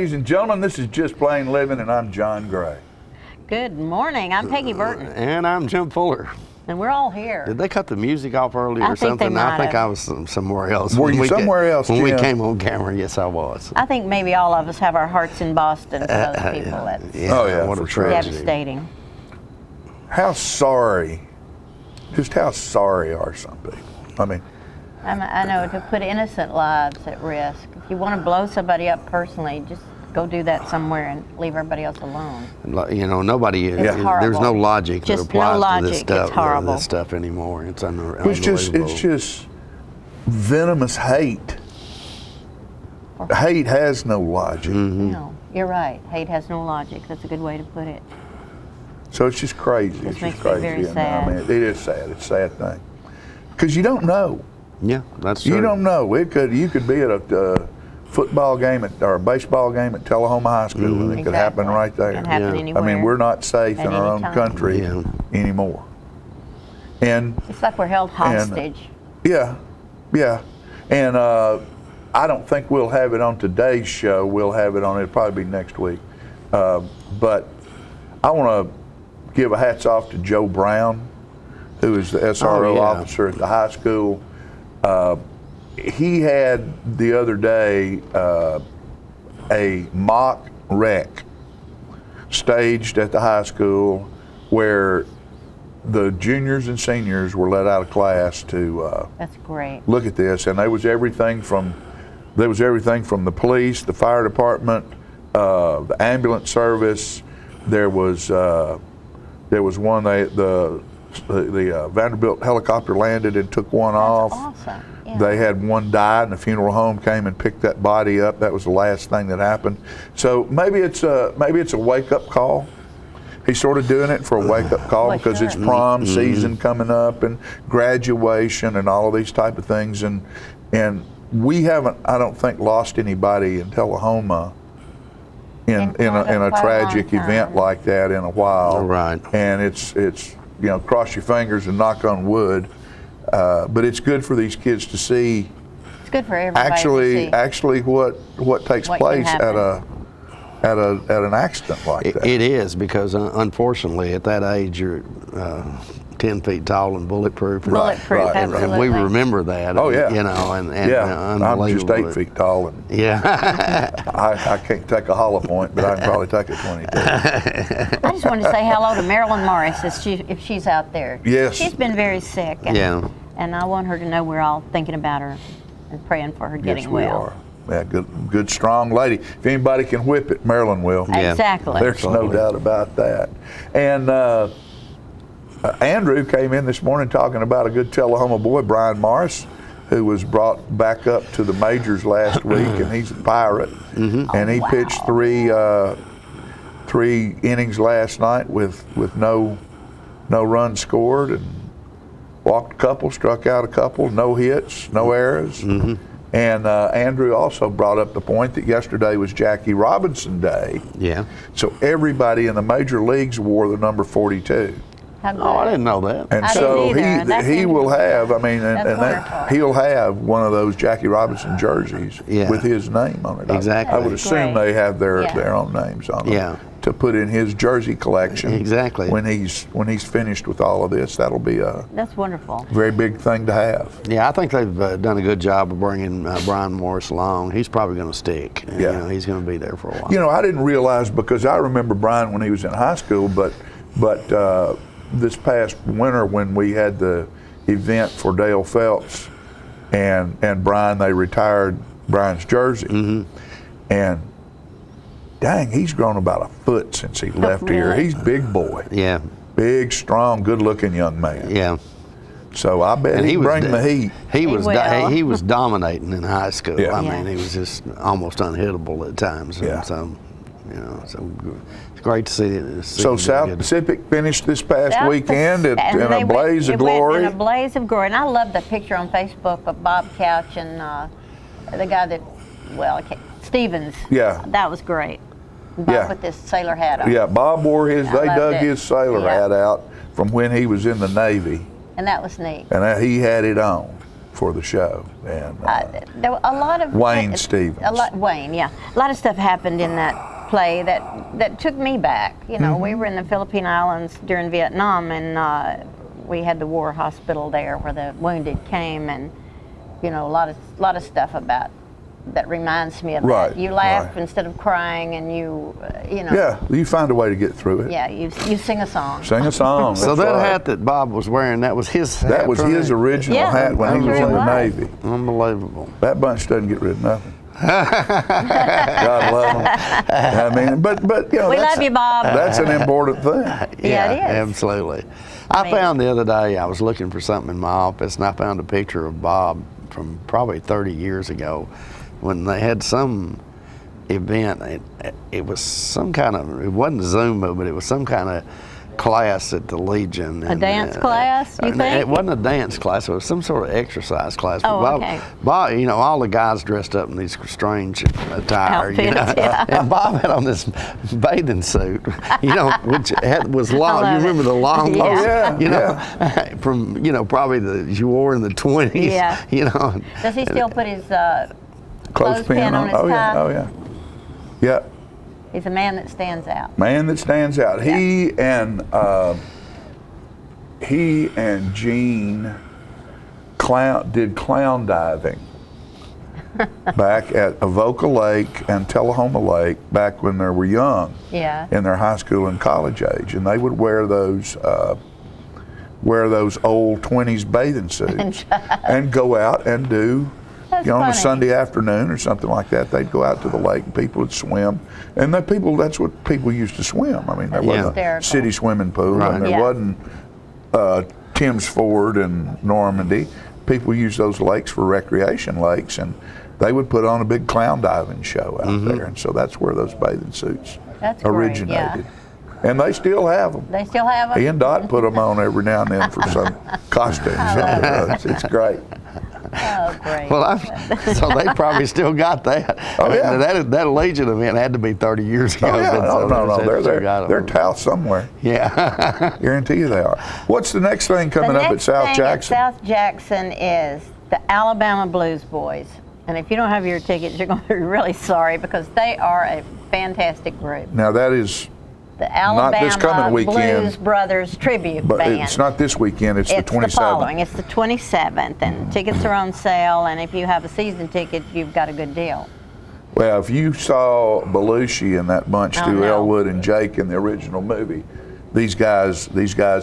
ladies and gentlemen. This is Just Plain Living, and I'm John Gray. Good morning. I'm Peggy Burton. And I'm Jim Fuller. And we're all here. Did they cut the music off earlier or think they something? might I think have. I was somewhere else. Were you somewhere else, When we Jim? came on camera, yes, I was. I think maybe all of us have our hearts in Boston for those people. Yeah. That's Oh, yeah, what a for sure. tragedy. devastating. How sorry are some people? I mean, I know, to put innocent lives at risk. If you want to blow somebody up personally, just go do that somewhere and leave everybody else alone. You know, nobody. It's There's horrible. no logic Just that no applies to logic. this It's stuff. horrible. This stuff anymore. It's it's unbelievable. just venomous hate. Hate has no logic. No, you're right. Hate has no logic. That's a good way to put it. So it's just crazy. This It's makes just me crazy. very And, sad. I mean, it is sad. It's a sad thing. Because you don't know. Yeah, that's true. You don't know. You could be at a football game or a baseball game at Tullahoma High School, and it could happen Exactly. right there. It can happen Yeah. anywhere. I mean, we're not safe At in our any own time. country Yeah. anymore. And It's like we're held hostage. yeah, and I don't think we'll have it on today's show. We'll have it on. It'll probably be next week. But I want to give a hats off to Joe Brown, who is the SRO yeah. officer at the high school. He had the other day a mock wreck staged at the high school where the juniors and seniors were let out of class to That's great. look at this, and there was everything from the police, the fire department, the ambulance service. There was one the Vanderbilt helicopter landed and took one off. Awesome. Yeah. They had one die, and the funeral home came and picked that body up. That was the last thing that happened. So maybe it's a wake-up call. He's sort of doing it for a wake-up call Well, because it's sure. prom season coming up and graduation and all of these type of things. And we haven't, I don't think, lost anybody in Tullahoma in quite a a tragic long time. event like that in a while. Right. And it's cross your fingers and knock on wood. But it's good for these kids to see It's good for everybody to see. actually what takes What can place happen. at an accident like that. It is, because unfortunately at that age you're 10 feet tall and bulletproof. Bulletproof, Right, and absolutely. we remember that. Oh, yeah. You know, and Yeah, I'm just 8 feet tall, and Yeah. I can't take a hollow point, but I can probably take a 22. I just want to say hello to Marilyn Morris if she's out there. Yes. She's been very sick. And, Yeah. and I want her to know we're all thinking about her and praying for her getting Yes, we well. are. Yeah, good, strong lady. If anybody can whip it, Marilyn will. Yeah. Exactly. There's no Absolutely. doubt about that. And Andrew came in this morning talking about a good Tullahoma boy, Brian Morris, who was brought back up to the majors last week, and he's a Pirate. And he pitched three innings last night with no runs scored, and walked a couple, struck out a couple, no hits, no errors. And Andrew also brought up the point that yesterday was Jackie Robinson Day. Yeah. So everybody in the major leagues wore the number 42. How good. Oh, I didn't know that. And I so didn't either, and that's he will interesting. have, I mean, That's and that, wonderful. he'll have one of those Jackie Robinson jerseys Yeah. with his name on it. Exactly. I would That's assume great. they have their Yeah. own names on them. Yeah. To put in his jersey collection. Exactly. When he's finished with all of this, that'll be a That's wonderful. very big thing to have. Yeah, I think they've done a good job of bringing Brian Morris along. He's probably going to stick. Yeah. You know, he's going to be there for a while. You know, I didn't realize, because I remember Brian when he was in high school, but this past winter when we had the event for Dale Phelps and Brian, they retired Brian's jersey. And dang, he's grown about a foot since he left here. Really? He's big boy. Yeah. Big, strong, good-looking young man. Yeah. So I bet he bring the heat. He was will. he was dominating in high school. Yeah. I Yeah. mean, he was just almost unhittable at times. And Yeah. so, you know, so it's great to see. So him South doing good. Pacific finished this past South weekend Pacific- and in they a went- blaze of it went glory. In a blaze of glory. And I love the picture on Facebook of Bob Couch and the guy that, Stevens. Yeah. That was great. Bob Yeah. with this sailor hat on. Yeah, Bob wore his, I they loved dug it. his sailor Yeah. hat out from when he was in the Navy, And that was neat. and he had it on. for the show. And There were a lot of Wayne Stevens. Wayne, yeah. A lot of stuff happened in that play that took me back. You know, we were in the Philippine Islands during Vietnam, and we had the war hospital there where the wounded came, and you know, a lot of stuff about that reminds me of that. You laugh instead of crying, and you know. Yeah, you find a way to get through it. Yeah, you sing a song. Sing a song. So that's that right. hat that Bob was wearing, that was his hat. That was his original hat when he was in the Navy. Unbelievable. That bunch doesn't get rid of nothing. God love them. I mean, but you know, We love you, Bob. That's an important thing. Yeah, it is. Absolutely. I found the other day, I was looking for something in my office, and I found a picture of Bob from probably 30 years ago when they had some event. It was some kind of, it wasn't Zumba, but it was some kind of class at the Legion. A dance class, you think? It wasn't a dance class, it was some sort of exercise class. But Oh, okay. Bob, you know, all the guys dressed up in these strange attire, you know, Outfits, yeah. and Bob had on this bathing suit, you know, which was long. You love remember it. the long Yeah. ones? Oh, yeah, You know, from, you know, probably you wore in the 20s, Yeah. you know. Does he still put his Clothespin on his Oh tie? yeah, oh yeah. Yeah. He's a man that stands out. Man that stands out. He and Gene did clown diving back at Avoca Lake and Tullahoma Lake back when they were young, Yeah. in their high school and college age, and they would wear those old 20s bathing suits and go out and do. That's On a funny. Sunday afternoon or something like that, they'd go out to the lake and people would swim. And that's what people used to swim. I mean, there wasn't a Hysterical. city swimming pool, Right. and there Yeah. wasn't Thames Ford and Normandy. People used those lakes for recreation lakes, and they would put on a big clown diving show out there. And so that's where those bathing suits That's great, originated. yeah. And they still have them. They still have He them? and Dot put them on every now and then for some costume. It's great. Oh, great. Well, so they probably still got that. Oh, I mean, yeah. that Legion event had to be 30 years ago. Oh, yeah. but so No. they still got They're 'em. towels somewhere. Yeah. Guarantee you they are. What's the next thing coming up at South Jackson? South Jackson is the Alabama Blues Boys. And if you don't have your tickets, you're going to be really sorry because they are a fantastic group. Now that is, The Not this coming Alabama weekend, Blues Brothers Tribute but Band. it's not this weekend. It's the It's the 27th. following. It's the 27th, and tickets are on sale. And if you have a season ticket, you've got a good deal. Well, if you saw Belushi and that bunch Oh, do no. Elwood and Jake in the original movie, these guys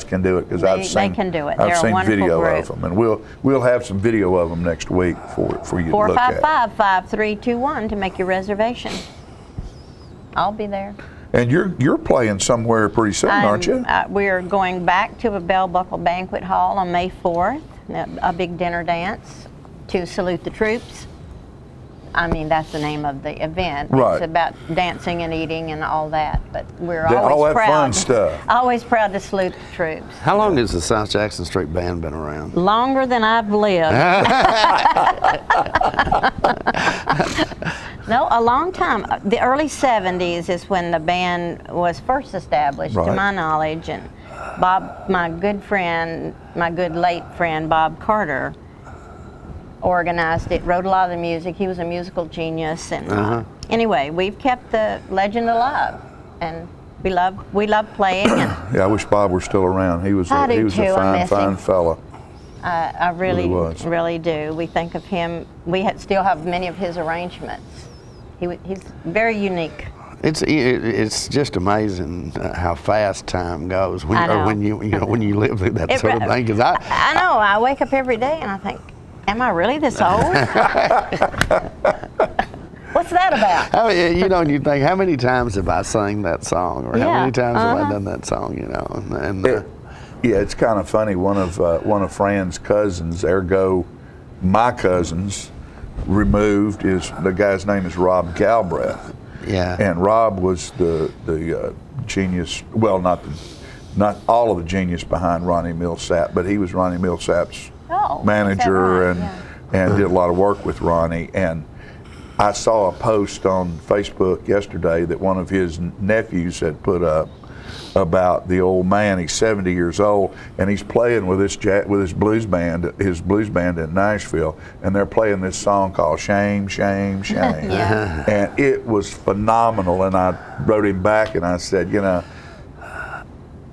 can do it because I've They seen can do it. I've They're a seen wonderful video group. of them, and we'll have some video of them next week for you to look at. 455-5321 to make your reservation. I'll be there. And you're playing somewhere pretty soon, aren't you? We're going back to a Bell Buckle Banquet Hall on May 4th, a big dinner dance to salute the troops. I mean, that's the name of the event. Right. It's about dancing and eating and all that, but we're Yeah, all always that proud. fun stuff. Always proud to salute the troops. How long has the South Jackson Street Band been around? Longer than I've lived. No, a long time. The early 70s is when the band was first established, to Right. my knowledge. And Bob, my good friend, my good late friend, Bob Carter, organized it, wrote a lot of the music. He was a musical genius. And anyway, we've kept the legend alive. And we love playing. And Yeah, I wish Bob were still around. He was I a do a too. I fine, miss him. fine fella. I really, was. really do. We think of him. We still have many of his arrangements. He's very unique. It's just amazing how fast time goes when, I know. or when you live through that It sort of re- thing. Because I know. I wake up every day and I think, am I really this old? What's that about? I mean, and you think, how many times have I sung that song, or how Yeah, many times have I uh-huh. done that song? Yeah, it's kind of funny. One of Fran's cousins, ergo my cousins, removed is the guy's name is Rob Galbraith, yeah, and Rob was the genius. Well, not all of the genius behind Ronnie Millsap, but he was Ronnie Millsap's Oh, manager is that right? and did a lot of work with Ronnie. And I saw a post on Facebook yesterday that one of his nephews had put up about the old man. He's 70 years old, and he's playing with his blues band in Nashville, and they're playing this song called "Shame, Shame, Shame," Yeah. and it was phenomenal. And I wrote him back, and I said, you know,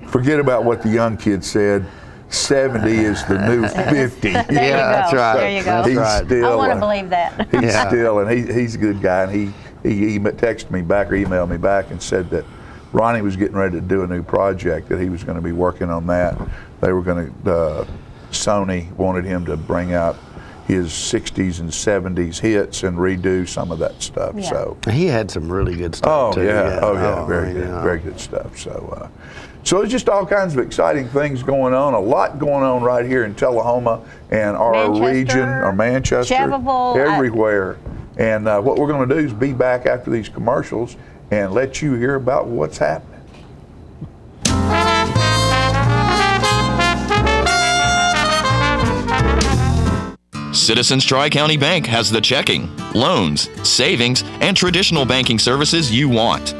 forget about what the young kid said. 70 is the new 50. There you go. That's right. There you go. That's He's right. still, I want to believe that. He's Yeah. still, and he's a good guy, and he texted me back or emailed me back and said that Ronnie was getting ready to do a new project, that he was going to be working on that. They were going to, Sony wanted him to bring out his 60s and 70s hits and redo some of that stuff. Yeah. So. He had some really good stuff too. Very good stuff. So, so it's just all kinds of exciting things going on. A lot going on right here in Tullahoma and our Manchester, region, or Manchester, Shelbyville, everywhere. And what we're going to do is be back after these commercials and let you hear about what's happening. Citizens Tri-County Bank has the checking, loans, savings, and traditional banking services you want.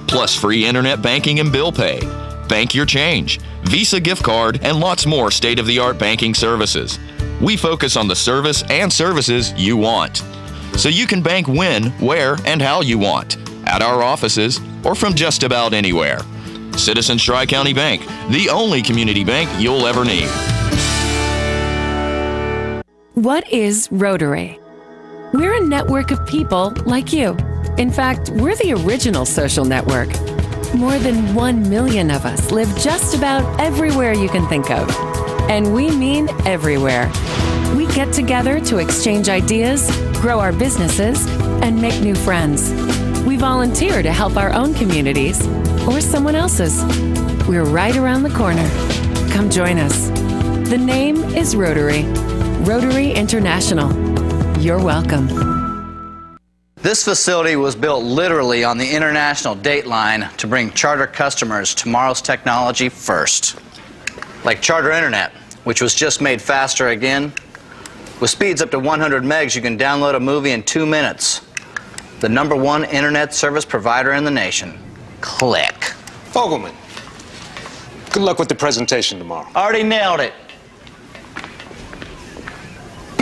Plus free internet banking and bill pay, bank your change, Visa gift card, and lots more state-of-the-art banking services. We focus on the service and services you want. So you can bank when, where, and how you want, at our offices, or from just about anywhere. Citizens Tri-County Bank, the only community bank you'll ever need. What is Rotary? We're a network of people like you. In fact, we're the original social network. More than 1 million of us live just about everywhere you can think of. And we mean everywhere. We get together to exchange ideas, grow our businesses, and make new friends. We volunteer to help our own communities or someone else's. We're right around the corner. Come join us. The name is Rotary. Rotary International. You're welcome. This facility was built literally on the international date line to bring Charter customers tomorrow's technology first. Like Charter Internet, which was just made faster again. With speeds up to 100 megs, you can download a movie in 2 minutes. The #1 internet service provider in the nation. Click. Fogelman, good luck with the presentation tomorrow. Already nailed it.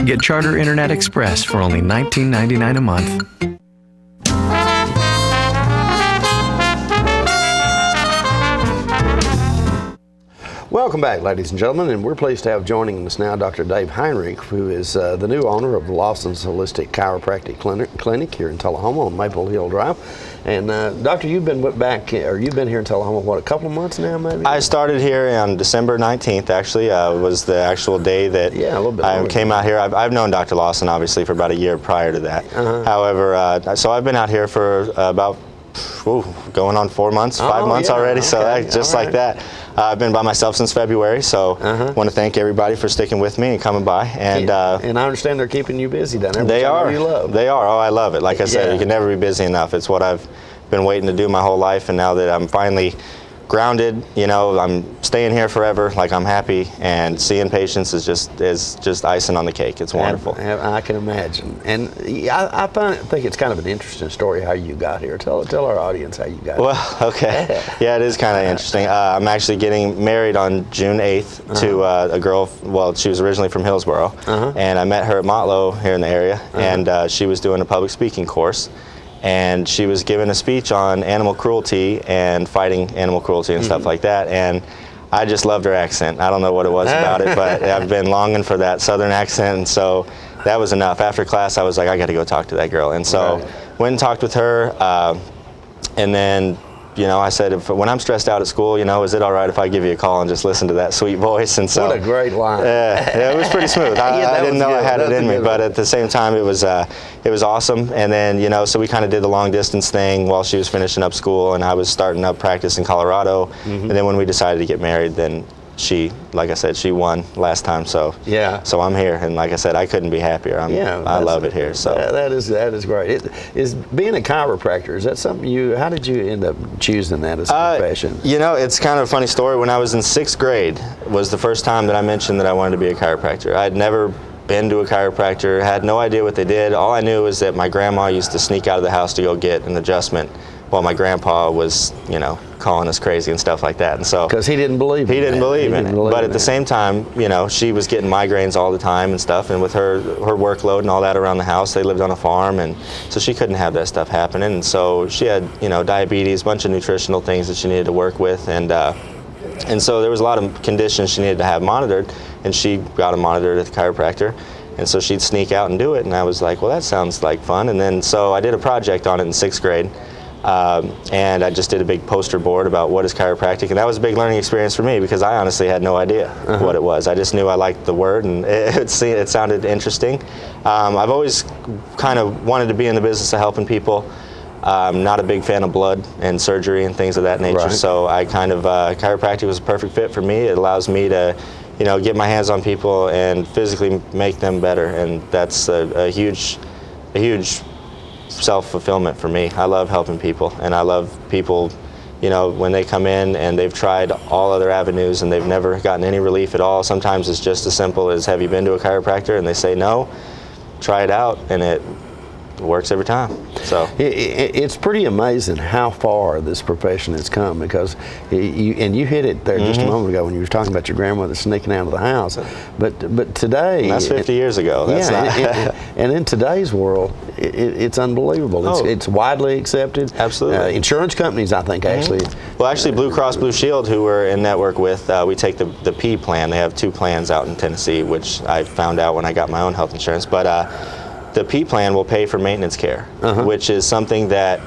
Get Charter Internet Express for only $19.99 a month. Welcome back, ladies and gentlemen, and we're pleased to have joining us now Dr. Dave Heinrich, who is the new owner of Lawson's Holistic Chiropractic Clinic here in Tullahoma on Maple Hill Drive. And Doctor, you've been you've been here in Tullahoma, what, a couple of months now, maybe? I started here on December 19th, actually, was the actual day that I came out here. I've known Dr. Lawson, obviously, for about a year prior to that. However, so I've been out here for about going on 4 months, 5 months already, so just like that. I've been by myself since February, so want to thank everybody for sticking with me and coming by. And I understand they're keeping you busy down there. They are. You love. They are. Oh, I love it. Like I said, you can never be busy enough. It's what I've been waiting to do my whole life, and now that I'm finally grounded, you know, I'm staying here forever. Like, I'm happy, and seeing patients is just icing on the cake. It's wonderful. I can imagine. And I think it's kind of an interesting story how you got here. Tell our audience how you got here. Well, okay. Yeah, it is kind of interesting. I'm actually getting married on June 8th to a girl. Well, she was originally from Hillsboro, and I met her at Motlow here in the area, and she was doing a public speaking course. And she was giving a speech on animal cruelty and fighting animal cruelty and stuff like that. And I just loved her accent. I don't know what it was about it, but I've been longing for that Southern accent. And so that was enough. After class, I was like, I got to go talk to that girl. And so went and talked with her. And then, you know, I said, when I'm stressed out at school, you know, is it all right if I give you a call and just listen to that sweet voice? And so, what a great line. Yeah, it was pretty smooth. I didn't know I had it in me, but at the same time, it was awesome. And then, you know, so we kind of did the long distance thing while she was finishing up school, and I was starting up practice in Colorado. And then when we decided to get married, then she, like I said, she won last time. So so I'm here, and like I said, I couldn't be happier. I love it here. So that is great. Is being a chiropractor, is that something how did you end up choosing that as a profession? You know, it's kind of a funny story. When I was in 6th grade was the first time that I mentioned that I wanted to be a chiropractor. I'd never been to a chiropractor, had no idea what they did. All I knew was that my grandma used to sneak out of the house to go get an adjustment while my grandpa was, you know, calling us crazy and stuff like that. And so because he didn't believe he didn't believe in it. But at the same same time, you know, she was getting migraines all the time and stuff, and with her workload and all that around the house, they lived on a farm, and so she couldn't have that stuff happening. And so she had, you know, diabetes, a bunch of nutritional things that she needed to work with, and so there was a lot of conditions she needed to have monitored, and she got them monitored at the chiropractor. And so she'd sneak out and do it, and I was like, well, that sounds like fun. And then so I did a project on it in 6th grade. And I just did a big poster board about what is chiropractic, and that was a big learning experience for me because I honestly had no idea what it was. I just knew I liked the word, and it sounded interesting. I've always kind of wanted to be in the business of helping people. I'm not a big fan of blood and surgery and things of that nature, so I kind of chiropractic was a perfect fit for me. It allows me to, you know, get my hands on people and physically make them better, and that's a huge self-fulfillment for me. I love helping people, and I love people, you know, when they come in and they've tried all other avenues and they've never gotten any relief at all. Sometimes it's just as simple as, have you been to a chiropractor? And they say no. Try it out, and it works every time. So it's pretty amazing how far this profession has come, because you hit it there just a moment ago when you were talking about your grandmother sneaking out of the house. But today, and that's 50 years ago. That's not and in today's world, it's unbelievable. It's widely accepted. Absolutely. Insurance companies, I think, actually. Well, actually, Blue Cross Blue Shield, who we're in network with, we take the P plan. They have 2 plans out in Tennessee, which I found out when I got my own health insurance. But the P plan will pay for maintenance care, which is something that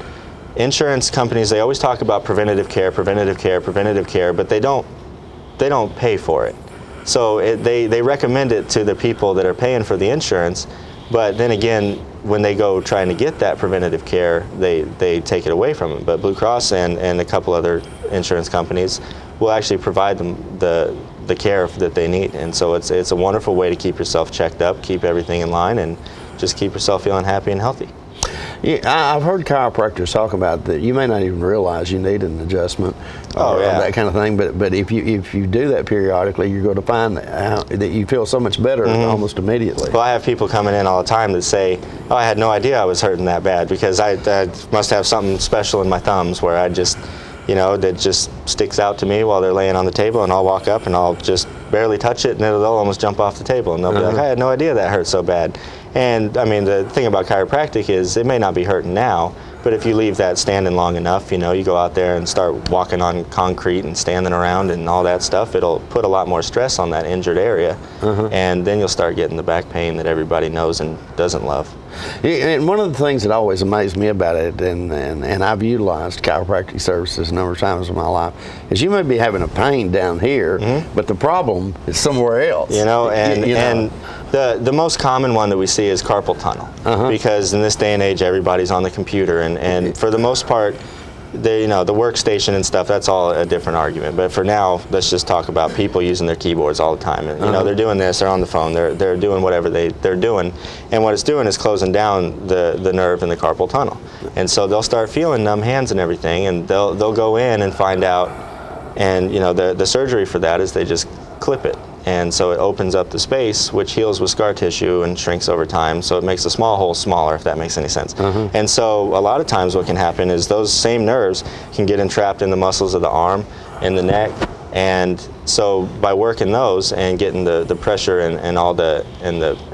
insurance companies, they always talk about preventative care, but they don't pay for it. So they recommend it to the people that are paying for the insurance, but then again, when they go trying to get that preventative care, they take it away from them. But Blue Cross and a couple other insurance companies will actually provide them the care that they need, and so it's a wonderful way to keep yourself checked up, keep everything in line, and just keep yourself feeling happy and healthy. Yeah, I've heard chiropractors talk about that. You may not even realize you need an adjustment or that kind of thing, but if you do that periodically, you're going to find that you feel so much better almost immediately. Well, I have people coming in all the time that say, oh, I had no idea I was hurting that bad, because I must have something special in my thumbs where I just, you know, that just sticks out to me while they're laying on the table, and I'll walk up and I'll just barely touch it, and they'll almost jump off the table, and they'll be like, I had no idea that hurt so bad. And I mean, the thing about chiropractic is it may not be hurting now, but if you leave that standing long enough, you know, you go out there and start walking on concrete and standing around and all that stuff, it'll put a lot more stress on that injured area, and then you'll start getting the back pain that everybody knows and doesn't love. And one of the things that always amazed me about it, and I've utilized chiropractic services a number of times in my life, is you may be having a pain down here, but the problem is somewhere else. You know, and the most common one that we see is carpal tunnel, because in this day and age, everybody's on the computer, and for the most part, you know, the workstation and stuff, that's all a different argument. But for now, let's just talk about people using their keyboards all the time. And, you know, they're doing this, they're on the phone, they're doing whatever they're doing. And what it's doing is closing down the nerve in the carpal tunnel. And so they'll start feeling numb hands and everything, and they'll go in and find out, and, you know, the surgery for that is they just clip it. And so it opens up the space, which heals with scar tissue and shrinks over time, so it makes a small hole smaller, if that makes any sense. And so a lot of times what can happen is those same nerves can get entrapped in the muscles of the arm and the neck, and so by working those and getting the pressure and all the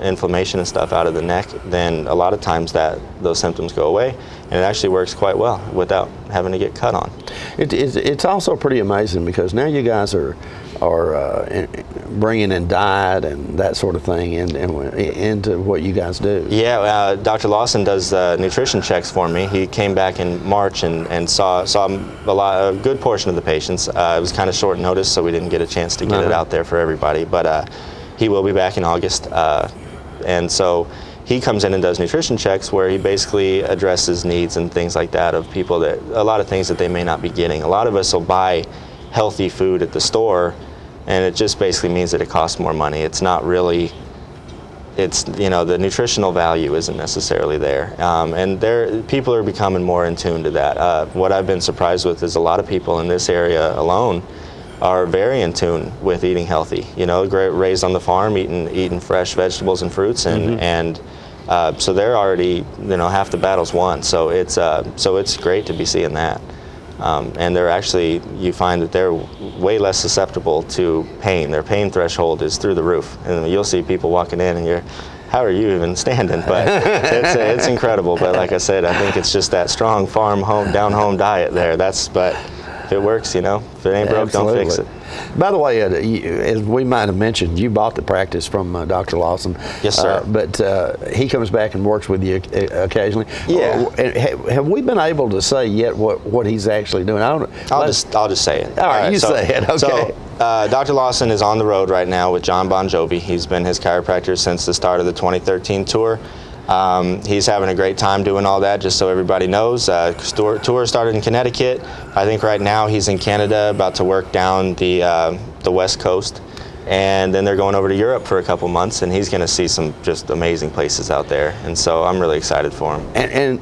inflammation and stuff out of the neck, then a lot of times those symptoms go away, and it actually works quite well without having to get cut on. It's also pretty amazing, because now you guys are bringing in diet and that sort of thing into what you guys do. Yeah, Dr. Lawson does nutrition checks for me. He came back in March and saw a good portion of the patients. It was kind of short notice, so we didn't get a chance to get it out there for everybody, but he will be back in August, and so he comes in and does nutrition checks where he basically addresses needs and things like that of people, that a lot of things that they may not be getting. A lot of us will buy healthy food at the store, and it just basically means that it costs more money. It's not really, you know, the nutritional value isn't necessarily there. And people are becoming more in tune to that. What I've been surprised with is a lot of people in this area alone are very in tune with eating healthy. You know, raised on the farm, eating fresh vegetables and fruits, and So they're already, half the battle's won. So it's great to be seeing that. And they're actually, you find that they're way less susceptible to pain. Their pain threshold is through the roof. And you'll see people walking in and you're, how are you even standing? But it's incredible. But like I said, I think it's just that strong farm down home diet there. But if it works, if it ain't broke, don't fix it. By the way, as we might have mentioned, you bought the practice from Dr. Lawson. Yes, sir. But he comes back and works with you occasionally. Yeah. Have we been able to say yet what he's actually doing? I'll just say it. All right, say it. Okay. So, Dr. Lawson is on the road right now with John Bon Jovi. He's been his chiropractor since the start of the 2013 tour. He's having a great time doing all that, just so everybody knows. Tour started in Connecticut. I think right now he's in Canada, about to work down the West Coast. And then they're going over to Europe for a couple months, and he's going to see some just amazing places out there. And so I'm really excited for him. And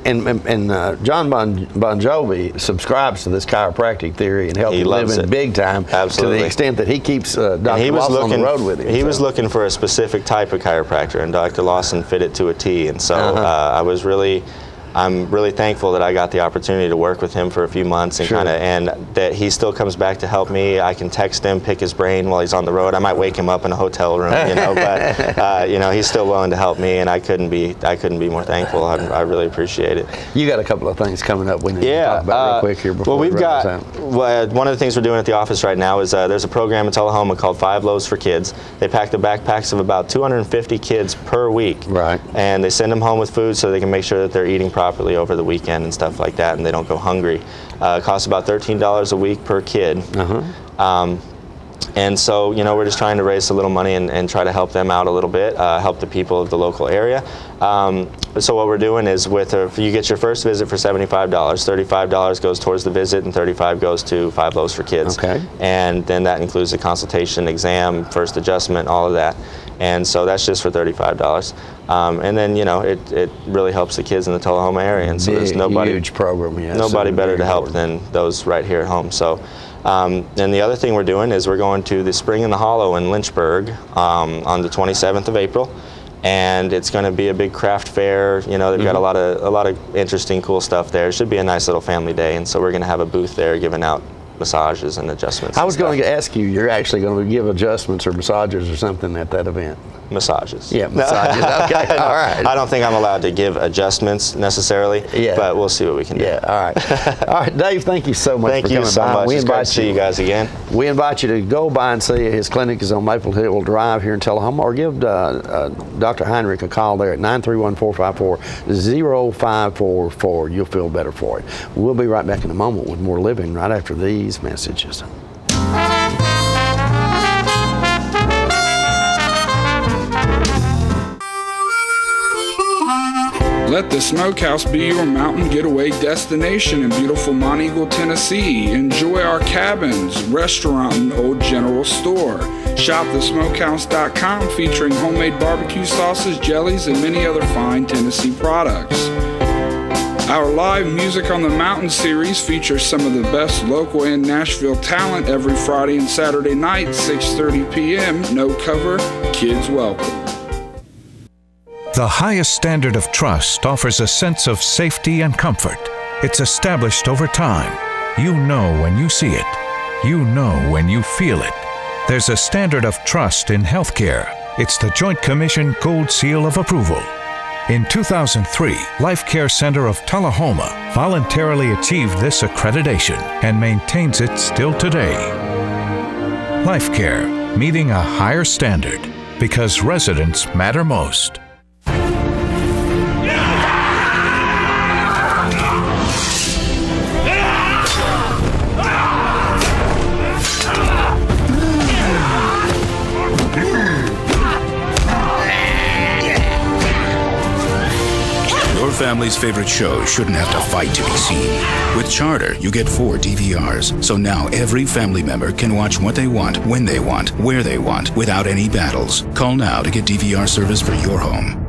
John Bon Jovi subscribes to this chiropractic theory and healthy living big time. Absolutely. To the extent that he keeps Dr. Lawson on the road with him. He was looking for a specific type of chiropractor, and Dr. Lawson fit it to a T. And so I'm really thankful that I got the opportunity to work with him for a few months, and and that he still comes back to help me. I can text him, pick his brain while he's on the road. I might wake him up in a hotel room, but he's still willing to help me, and I couldn't be more thankful. I really appreciate it. You got a couple of things coming up we need to talk about real quick here before we've got one of the things we're doing at the office right now is there's a program in Tullahoma called 5 Loaves for Kids. They pack the backpacks of about 250 kids per week, right? And they send them home with food so they can make sure that they're eating properly over the weekend and stuff like that, and they don't go hungry. It costs about $13 a week per kid. And so, we're just trying to raise a little money and try to help them out a little bit, help the people of the local area. So what we're doing is you get your first visit for $75, $35 goes towards the visit, and $35 goes to 5 Loaves for Kids. Okay. And then that includes the consultation, exam, first adjustment, all of that. And so that's just for $35. And then, it really helps the kids in the Tullahoma area. And so there's huge program, yes. Nobody better to help than those right here at home. So, and the other thing we're doing is we're going to the Spring in the Hollow in Lynchburg on the 27th of April. And it's going to be a big craft fair. They've got a lot of interesting, cool stuff there. It should be a nice little family day. And so we're going to have a booth there giving out massages and adjustments. I was going to ask you, you're actually going to give adjustments or massages or something at that event? Massages. Yeah, massages. Okay, all right. I don't think I'm allowed to give adjustments necessarily, but we'll see what we can do. Yeah, all right. All right, Dave, thank you so much for coming by. Thank you so much. We it's invite great to see you guys again. We invite you to go by and see his clinic is on Maple Hill Drive here in Tullahoma, or give Dr. Heinrich a call there at 931-454-0544. You'll feel better for it. We'll be right back in a moment with more living right after these messages. Let the Smokehouse be your mountain getaway destination in beautiful Monteagle, Tennessee. Enjoy our cabins, restaurant, and old general store. Shop thesmokehouse.com, featuring homemade barbecue sauces, jellies, and many other fine Tennessee products. Our live Music on the Mountain series features some of the best local and Nashville talent every Friday and Saturday night, 6:30 p.m. No cover, kids welcome. The highest standard of trust offers a sense of safety and comfort. It's established over time. You know when you see it. You know when you feel it. There's a standard of trust in healthcare. It's the Joint Commission Gold Seal of Approval. In 2003, Life Care Center of Tullahoma voluntarily achieved this accreditation and maintains it still today. Life Care, meeting a higher standard because residents matter most. Your family's favorite show shouldn't have to fight to be seen. With Charter, you get 4 DVRs, so now every family member can watch what they want, when they want, where they want, without any battles. Call now to get DVR service for your home.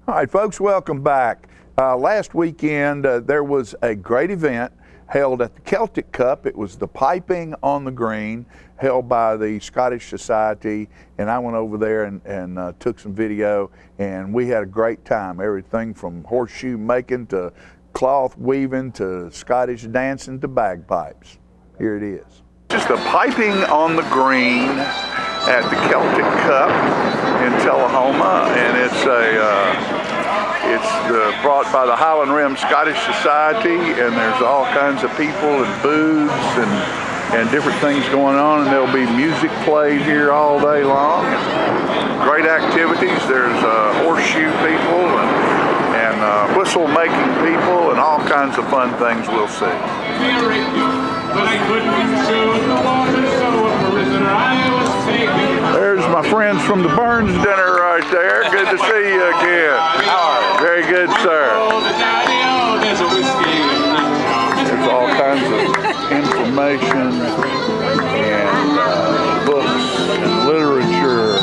All right, folks, welcome back. Last weekend, there was a great event held at the Celtic Cup. It was the piping on the green held by the Scottish Society, and I went over there and took some video, and we had a great time. Everything from horseshoe making to cloth weaving to Scottish dancing to bagpipes. Here it is. Just the piping on the green at the Celtic Cup in Tullahoma, and it's brought by the Highland Rim Scottish Society, and there's all kinds of people and booths and different things going on, and there'll be music played here all day long. Great activities. There's horseshoe people and whistle making people and all kinds of fun things we'll see. There's my friends from the Burns dinner right there. Good to see you again. Very good, sir. There's all kinds of information and books and literature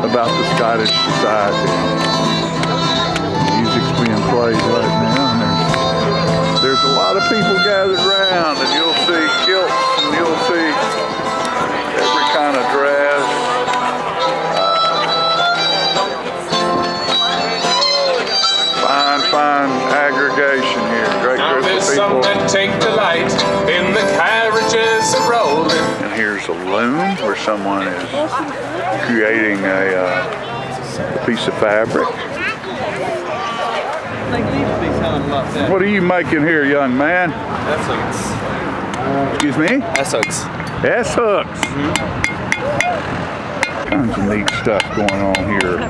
about the Scottish Society. Music's being played right now, and there's a lot of people gathered around, and you'll see kilts and you'll see every kind of dress. Fine aggregation here. Great group of people. Take delight in the carriages rolling. And here's a loom where someone is creating a piece of fabric. What are you making here, young man? S-hooks. Excuse me? S-hooks. S-hooks. Tons of neat stuff going on here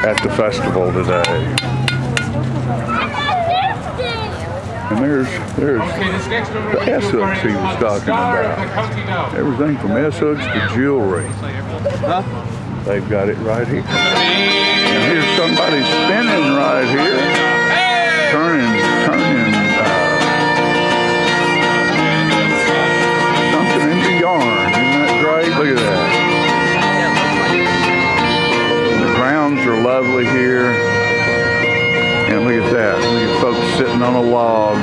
at the festival today. And there's the S-hooks he was talking about. Everything from S-hooks to jewelry. They've got it right here. And here's somebody spinning right here. Turning something into yarn. Isn't that great? Look at that. The grounds are lovely here. And look at that. Look at folks sitting on a log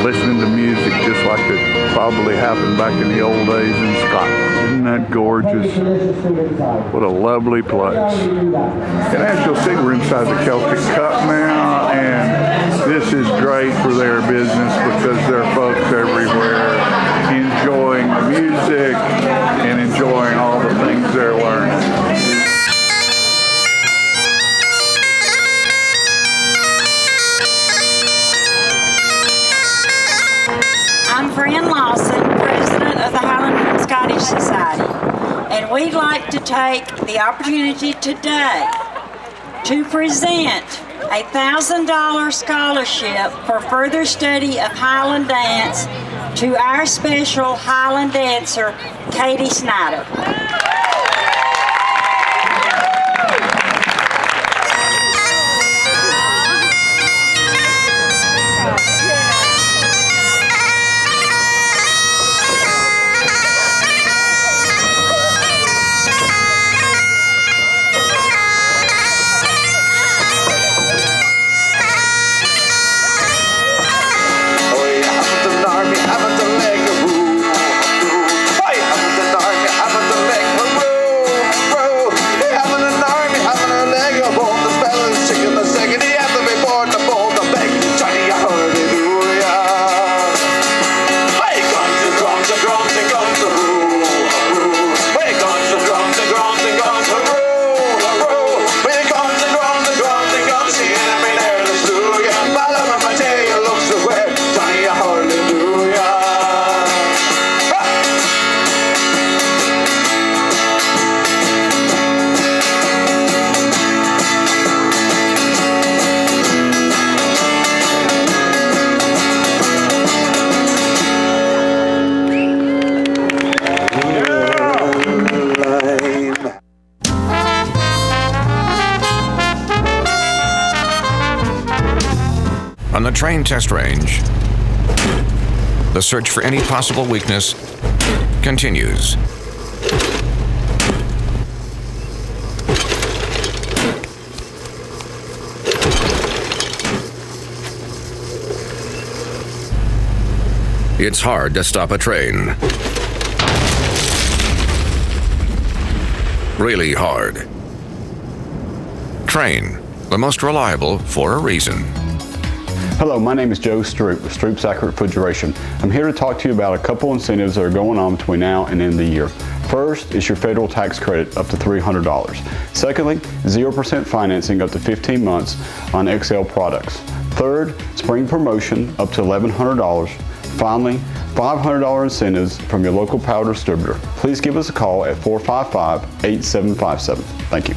listening to music just like it probably happened back in the old days in Scotland. Isn't that gorgeous? What a lovely place. And as you'll see, we're inside the Celtic Cup now, and this is great for their business because there are folks everywhere enjoying the music and enjoying all the things they're learning. I'm Fran Lawson, President of the Highland Rim Scottish Society, and we'd like to take the opportunity today to present a $1,000 scholarship for further study of Highland dance to our special Highland dancer, Katie Snyder. On the train test range, the search for any possible weakness continues. It's hard to stop a train. Really hard. Train, the most reliable for a reason. Hello, my name is Joe Stroop with Stroop's Accurate Refrigeration. I'm here to talk to you about a couple incentives that are going on between now and the end of the year. First is your federal tax credit up to $300. Secondly, 0% financing up to 15 months on XL products. Third, spring promotion up to $1,100. Finally, $500 incentives from your local power distributor. Please give us a call at 455-8757. Thank you.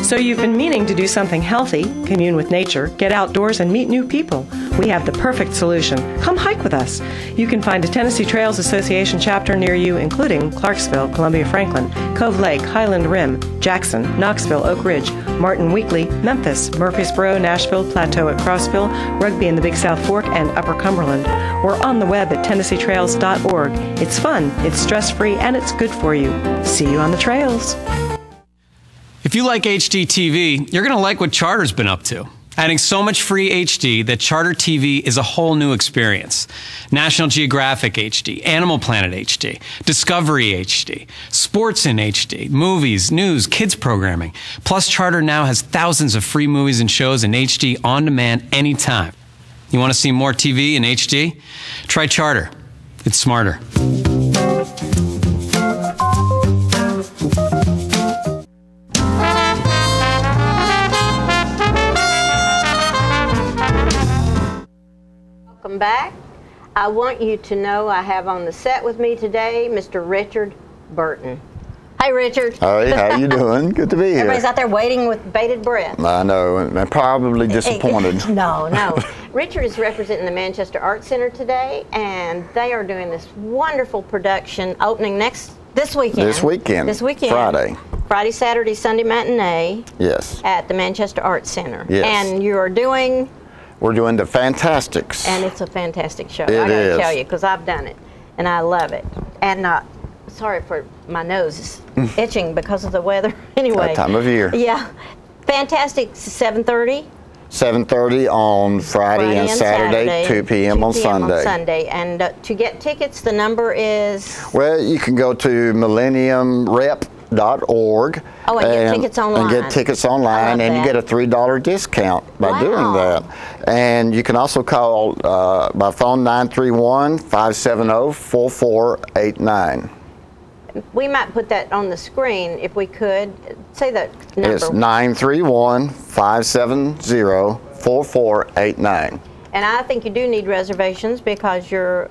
So you've been meaning to do something healthy, commune with nature, get outdoors, and meet new people. We have the perfect solution. Come hike with us. You can find a Tennessee Trails Association chapter near you, including Clarksville, Columbia Franklin, Cove Lake, Highland Rim, Jackson, Knoxville, Oak Ridge, Martin Weakley, Memphis, Murfreesboro, Nashville, Plateau at Crossville, Rugby in the Big South Fork, and Upper Cumberland. We're on the web at TennesseeTrails.org. It's fun, it's stress-free, and it's good for you. See you on the trails. If you like HDTV, you're going to like what Charter's been up to. Adding so much free HD that Charter TV is a whole new experience. National Geographic HD, Animal Planet HD, Discovery HD, sports in HD, movies, news, kids programming. Plus, Charter now has thousands of free movies and shows in HD on demand anytime. You want to see more TV in HD? Try Charter. It's smarter. Welcome back. I want you to know I have on the set with me today Mr. Richard Burton. Hey, Richard. Hey, how you doing? Good to be here. Everybody's out there waiting with bated breath. I know, and probably disappointed. No. Richard is representing the Manchester Art Center today, and they are doing this wonderful production opening this weekend. This weekend. Friday, Saturday, Sunday matinee. Yes. At the Manchester Art Center. Yes. And you are doing... We're doing The Fantastics. And it's a fantastic show. It I gotta is. tell you, because I've done it, and I love it. And sorry for my nose is itching because of the weather. Anyway. That time of year. Yeah. Fantastic, 7:30. 7:30 on Friday and Saturday, 2 p.m. on Sunday. And to get tickets, the number is? Well, you can go to millenniumrep.org. Oh, and get tickets online. And get tickets online, and you get a $3 discount by doing that. And you can also call by phone 931-570-4489. We might put that on the screen if we could. Say that number. It's 931-570-4489. And I think you do need reservations because your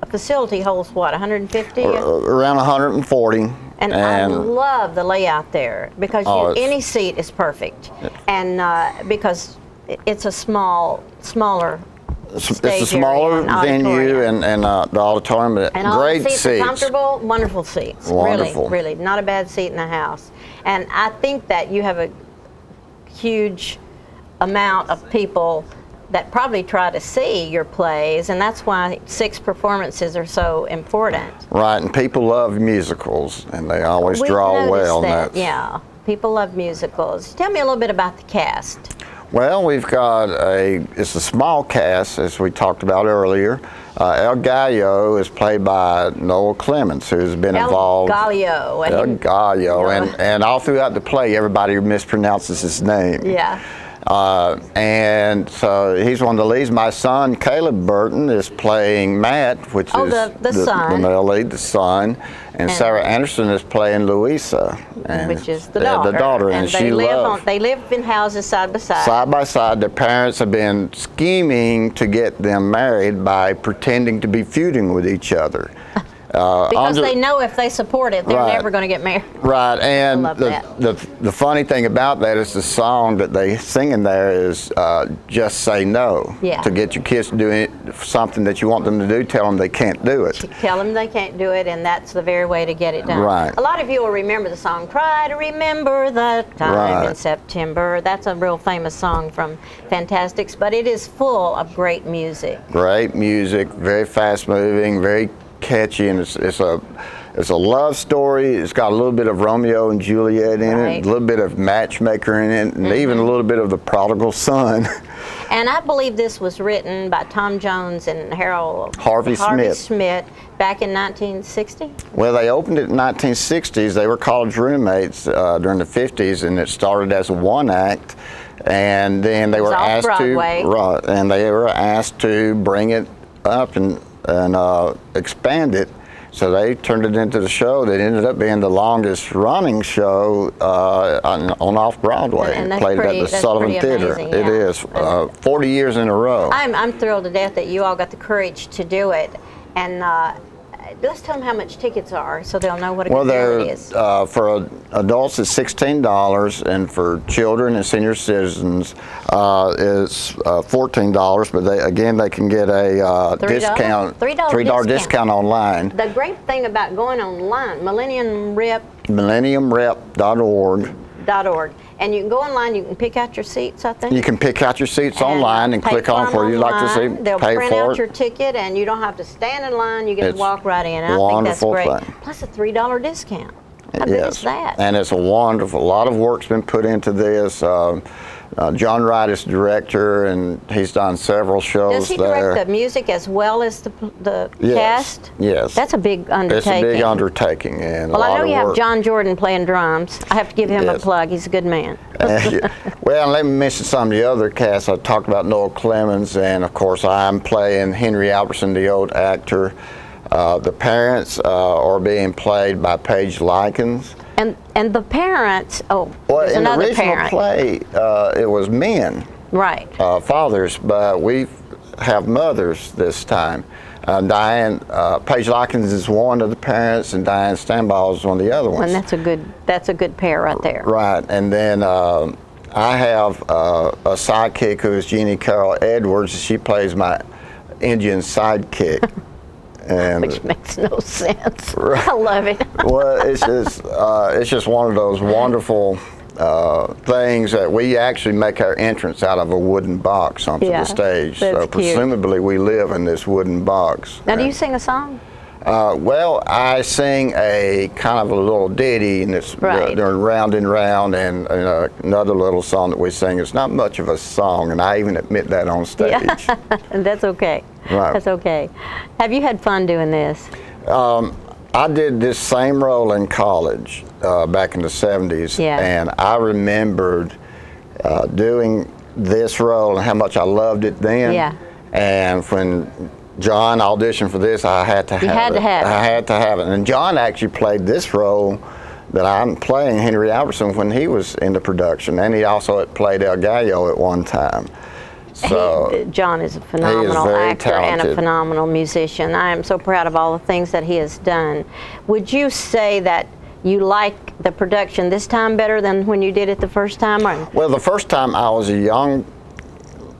facility holds what, 150? Around 140. And I love the layout there because any seat is perfect. And because it's a smaller It's a smaller venue and the auditorium, but and all great the seats. Are comfortable, wonderful seats. Wonderful. Really, not a bad seat in the house. And I think that you have a huge amount of people that probably try to see your plays, and that's why 6 performances are so important. Right, and people love musicals, and they always draw well. Yeah, people love musicals. Tell me a little bit about the cast. Well, we've got it's a small cast, as we talked about earlier. El Gallo is played by Noel Clements, who's been involved. El Gallo, and all throughout the play, everybody mispronounces his name. Yeah. And so he's one of the leads. My son, Caleb Burton, is playing Matt, which is the male lead, the son. And Sarah Anderson is playing Louisa, which is the daughter. And they live in houses side by side. Side by side. Their parents have been scheming to get them married by pretending to be feuding with each other. Because they know if they support it, they're never going to get married. Right, and the funny thing about that is the song that they sing in there is Just Say No. Yeah. To get your kids to do something that you want them to do, tell them they can't do it. Tell them they can't do it, and that's the very way to get it done. Right. A lot of you will remember the song, Try to Remember the Time in September. That's a real famous song from Fantastics, but it is full of great music. Great music, very fast moving, very catchy, and it's a It's a love story. It's got a little bit of Romeo and Juliet in it, a little bit of Matchmaker in it, and even a little bit of the prodigal son. And I believe this was written by Tom Jones and Harvey Smith back in 1960? Well, they opened it in the 1960s. They were college roommates during the 50s, and it started as a one-act. And then they were asked to bring it up and expand it. So they turned it into the show that ended up being the longest running show on Off-Broadway. And played it at the Sullivan Theater. Amazing, It is 40 years in a row. I'm thrilled to death that you all got the courage to do it. And let's tell them how much tickets are so they'll know what a good deal it is. For adults it's $16, and for children and senior citizens it's $14. But they can get a discount, $3 discount online. The great thing about going online, MillenniumRep.org. And you can go online, you can pick out your seats, I think. You can pick out your seats online and click on where you'd like to see. They'll print out it. your ticket, and you don't have to stand in line. You get to walk right in. I think that's great. Plus a $3 discount. How big is that? And it's a lot of work's been put into this. John Wright is director, and he's done several shows Does he direct the music as well as the cast? Yes. That's a big undertaking. It's a big undertaking. And well, I know you have work. John Jordan playing drums. I have to give him a plug. He's a good man. Well, let me mention some of the other casts. I talked about Noel Clemens, and of course I'm playing Henry Albertson, the old actor. The parents are being played by Paige Likens. And the parents, there's in the another original parent. play, it was men, right? Fathers, but we have mothers this time. Paige Likens is one of the parents, and Diane Stanball is one of the other ones. And that's a good pair right there. Right, and then I have a sidekick who is Jeannie Carroll Edwards. She plays my Indian sidekick. Which makes no sense. Right. I love it. Well, it's just one of those wonderful things that we actually make our entrance out of a wooden box onto the stage. So presumably we live in this wooden box. Now, do you sing a song? Well, I sing a kind of a little ditty, and it's during Round and Round, and another little song that we sing. It's not much of a song, and I even admit that on stage. Yeah. And that's okay. Right. That's okay. Have you had fun doing this? I did this same role in college back in the 70s, and I remembered doing this role and how much I loved it then. Yeah. And when John auditioned for this, I had to have it. I had to have it. And John actually played this role that I'm playing, Henry Albertson, when he was in the production, and he also played El Gallo at one time. So John is a phenomenal actor and a phenomenal musician. I am so proud of all the things that he has done. Would you say that you like the production this time better than when you did it the first time? Or? Well, the first time I was a young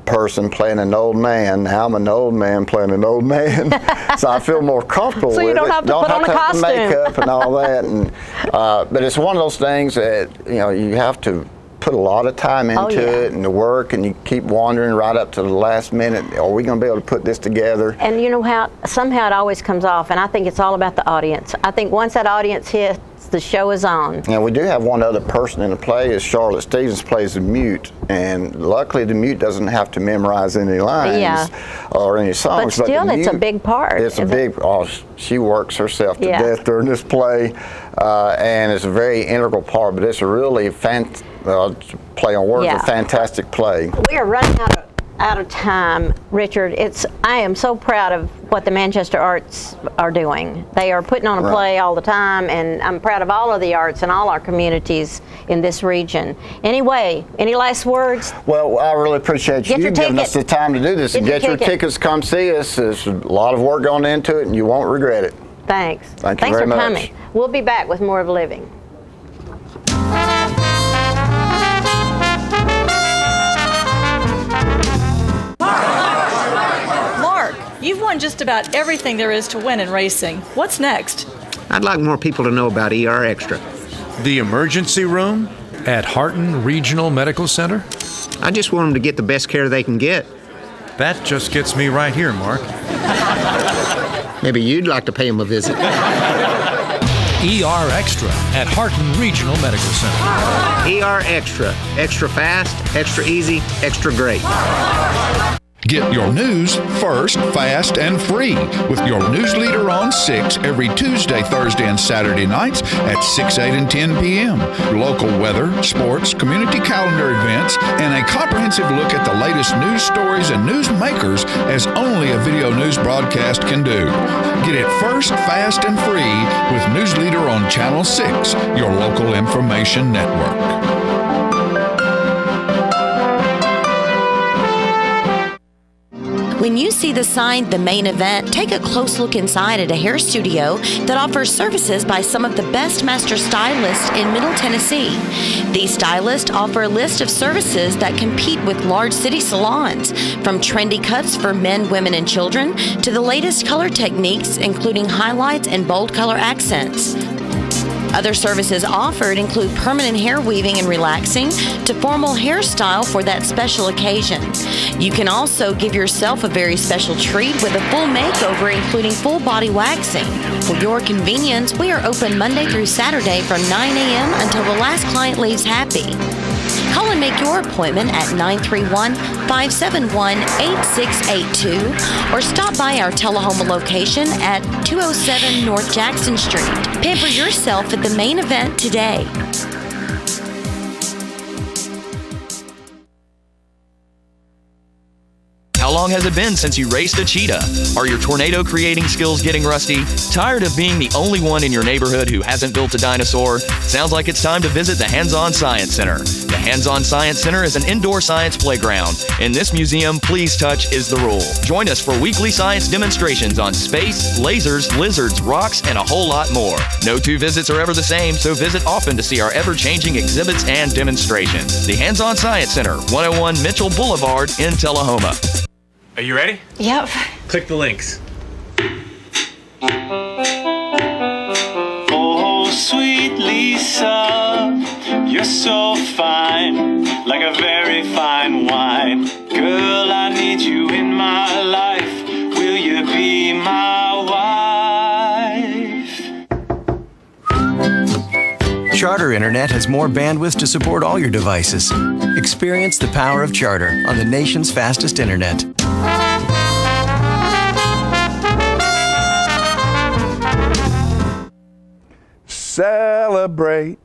person playing an old man. Now I'm an old man playing an old man, so I feel more comfortable with it. So you don't have to put on a costume. Makeup and all that. And but it's one of those things that you have to put a lot of time into it and the work, and you keep wondering right up to the last minute, are we going to be able to put this together? And you know how somehow it always comes off, and I think it's all about the audience. I think once that audience hits, the show is on. And we do have one other person in the play. Is Charlotte Stevens plays the mute, and luckily the mute doesn't have to memorize any lines or any songs. But still, it's a big part. It's a big. She works herself to death during this play, and it's a very integral part. But it's a really play on words, a fantastic play. We are running out of time, Richard. I am so proud of what the Manchester Arts are doing. They are putting on a play all the time, and I'm proud of all of the arts and all our communities in this region. Anyway, any last words? Well, I really appreciate you giving us the time to do this. And get your tickets, come see us. There's a lot of work going into it, and you won't regret it. Thanks. Thanks very much. for coming. We'll be back with more of Living. You've won just about everything there is to win in racing. What's next? I'd like more people to know about ER Extra. The emergency room at Harton Regional Medical Center? I just want them to get the best care they can get. That just gets me right here, Mark. Maybe you'd like to pay them a visit. ER Extra at Harton Regional Medical Center. ER Extra. Extra fast, extra easy, extra great. Get your news first, fast, and free with your news leader on 6 every Tuesday, Thursday, and Saturday nights at 6, 8, and 10 p.m. Local weather, sports, community calendar events, and a comprehensive look at the latest news stories and news makers as only a video news broadcast can do. Get it first, fast, and free with News Leader on Channel 6, your local information network. When you see the sign, The Main Event, take a close look inside at a hair studio that offers services by some of the best master stylists in Middle Tennessee. These stylists offer a list of services that compete with large city salons, from trendy cuts for men, women, and children to the latest color techniques, including highlights and bold color accents. Other services offered include permanent hair weaving and relaxing to formal hairstyle for that special occasion. You can also give yourself a very special treat with a full makeover, including full body waxing. For your convenience, we are open Monday through Saturday from 9 a.m. until the last client leaves happy. Call and make your appointment at 931-571-8682 or stop by our Tullahoma location at 207 North Jackson Street. Pamper yourself at The Main Event today. How long has it been since you raced a cheetah? Are your tornado creating skills getting rusty? Tired of being the only one in your neighborhood who hasn't built a dinosaur? Sounds like it's time to visit the Hands-On Science Center. The Hands-On Science Center is an indoor science playground. In this museum, please touch is the rule. Join us for weekly science demonstrations on space, lasers, lizards, rocks, and a whole lot more. No two visits are ever the same, so visit often to see our ever-changing exhibits and demonstrations. The Hands-On Science Center, 101 Mitchell Boulevard in Tullahoma. Are you ready? Yep. Click the links. Oh, sweet Lisa, you're so fine, like a very fine wine. Girl, I need you in my life. Will you be my wife? Charter Internet has more bandwidth to support all your devices. Experience the power of Charter on the nation's fastest internet. Celebrate,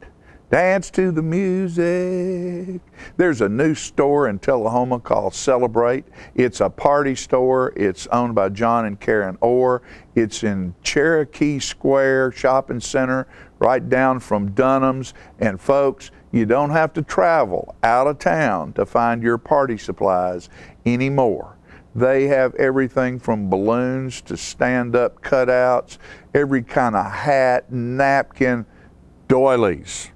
dance to the music. There's a new store in Tullahoma called Celebrate. It's a party store. It's owned by John and Karen Orr. It's in Cherokee Square Shopping Center, right down from Dunham's. And folks, you don't have to travel out of town to find your party supplies anymore. They have everything from balloons to stand-up cutouts, every kind of hat, napkin, doilies.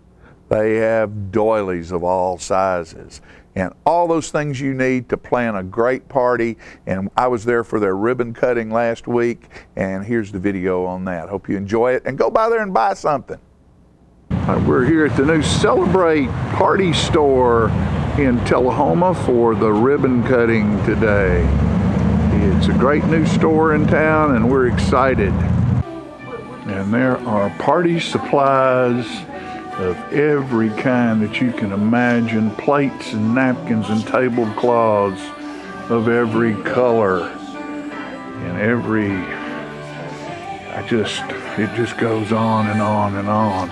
They have doilies of all sizes and all those things you need to plan a great party. And I was there for their ribbon cutting last week, and here's the video on that. Hope you enjoy it, and go by there and buy something. We're here at the new Celebrate Party Store in Tullahoma for the ribbon cutting today. It's a great new store in town, and we're excited. And there are party supplies of every kind that you can imagine, plates and napkins and tablecloths of every color and every, it just goes on and on and on.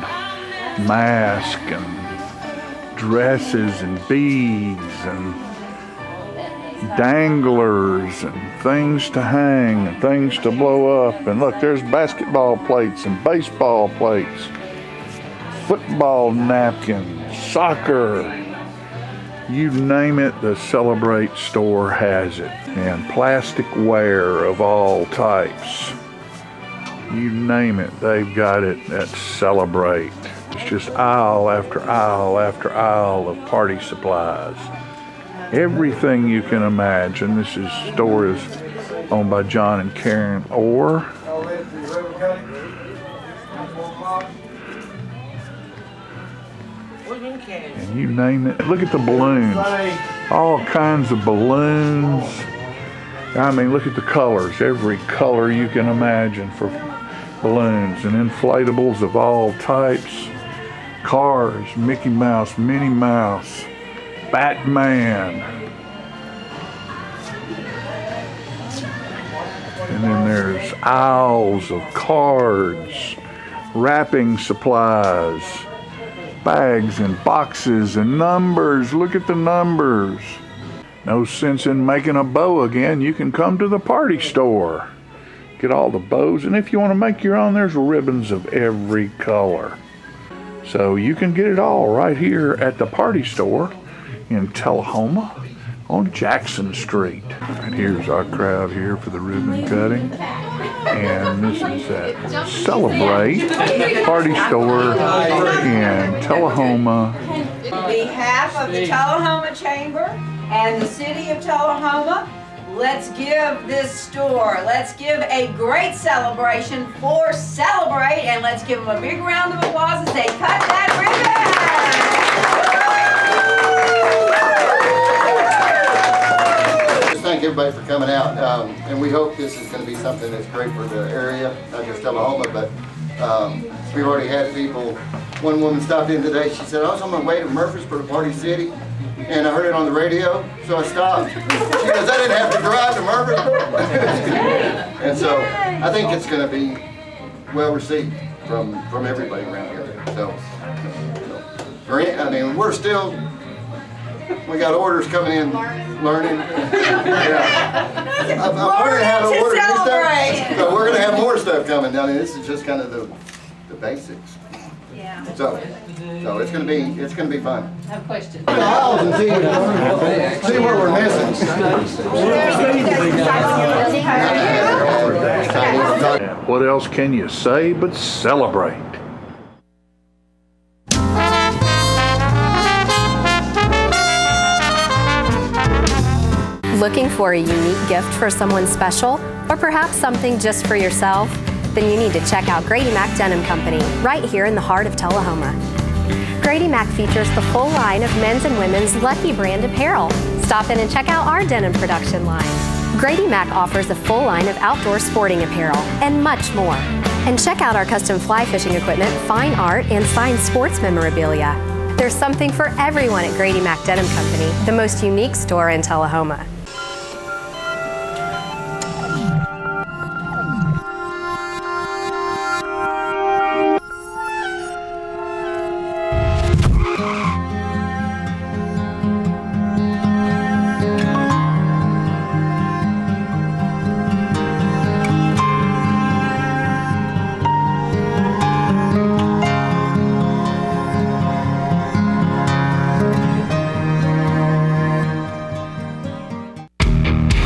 Masks and dresses and beads and danglers and things to hang and things to blow up. And look, there's basketball plates and baseball plates, football napkins, soccer. You name it, the Celebrate store has it. And plasticware of all types. You name it, they've got it at Celebrate. It's just aisle after aisle after aisle of party supplies. Everything you can imagine. This store is owned by John and Karen Orr. And you name it. Look at the balloons. All kinds of balloons. I mean, look at the colors. Every color you can imagine for balloons and inflatables of all types, cars, Mickey Mouse, Minnie Mouse, Batman. And then there's aisles of cards, wrapping supplies, bags and boxes and numbers. Look at the numbers. No sense in making a bow again. You can come to the party store. Get all the bows, and if you want to make your own, there's ribbons of every color. So you can get it all right here at the party store in Tullahoma on Jackson Street. And here's our crowd here for the ribbon cutting. And this is at Celebrate Party Store in Tullahoma. On behalf of the Tullahoma Chamber and the City of Tullahoma, let's give this store, let's give a great celebration for Celebrate, and let's give them a big round of applause as they cut that ribbon. Just thank everybody for coming out, and we hope this is going to be something that's great for the area, not just Tullahoma, but we've already had people. One woman stopped in today, she said, I was on my way to Murfreesboro, Party City, and I heard it on the radio, so I stopped. She goes, I didn't have to drive to Murfreesboro. And so I think it's going to be well received from everybody around here. So, I mean, we got orders coming in, learning. Yeah. I'm learning how to order new stuff. So we're going to have more stuff coming. I mean, this is just kind of the basics. Yeah. So it's gonna be fun. I have a question. And see what we're missing. What else can you say but celebrate? Looking for a unique gift for someone special, or perhaps something just for yourself? Then you need to check out Grady Mac Denim Company, right here in the heart of Tullahoma. Grady Mac features the full line of men's and women's Lucky brand apparel. Stop in and check out our denim production line. Grady Mac offers a full line of outdoor sporting apparel and much more. And check out our custom fly fishing equipment, fine art, and signed sports memorabilia. There's something for everyone at Grady Mac Denim Company, the most unique store in Tullahoma.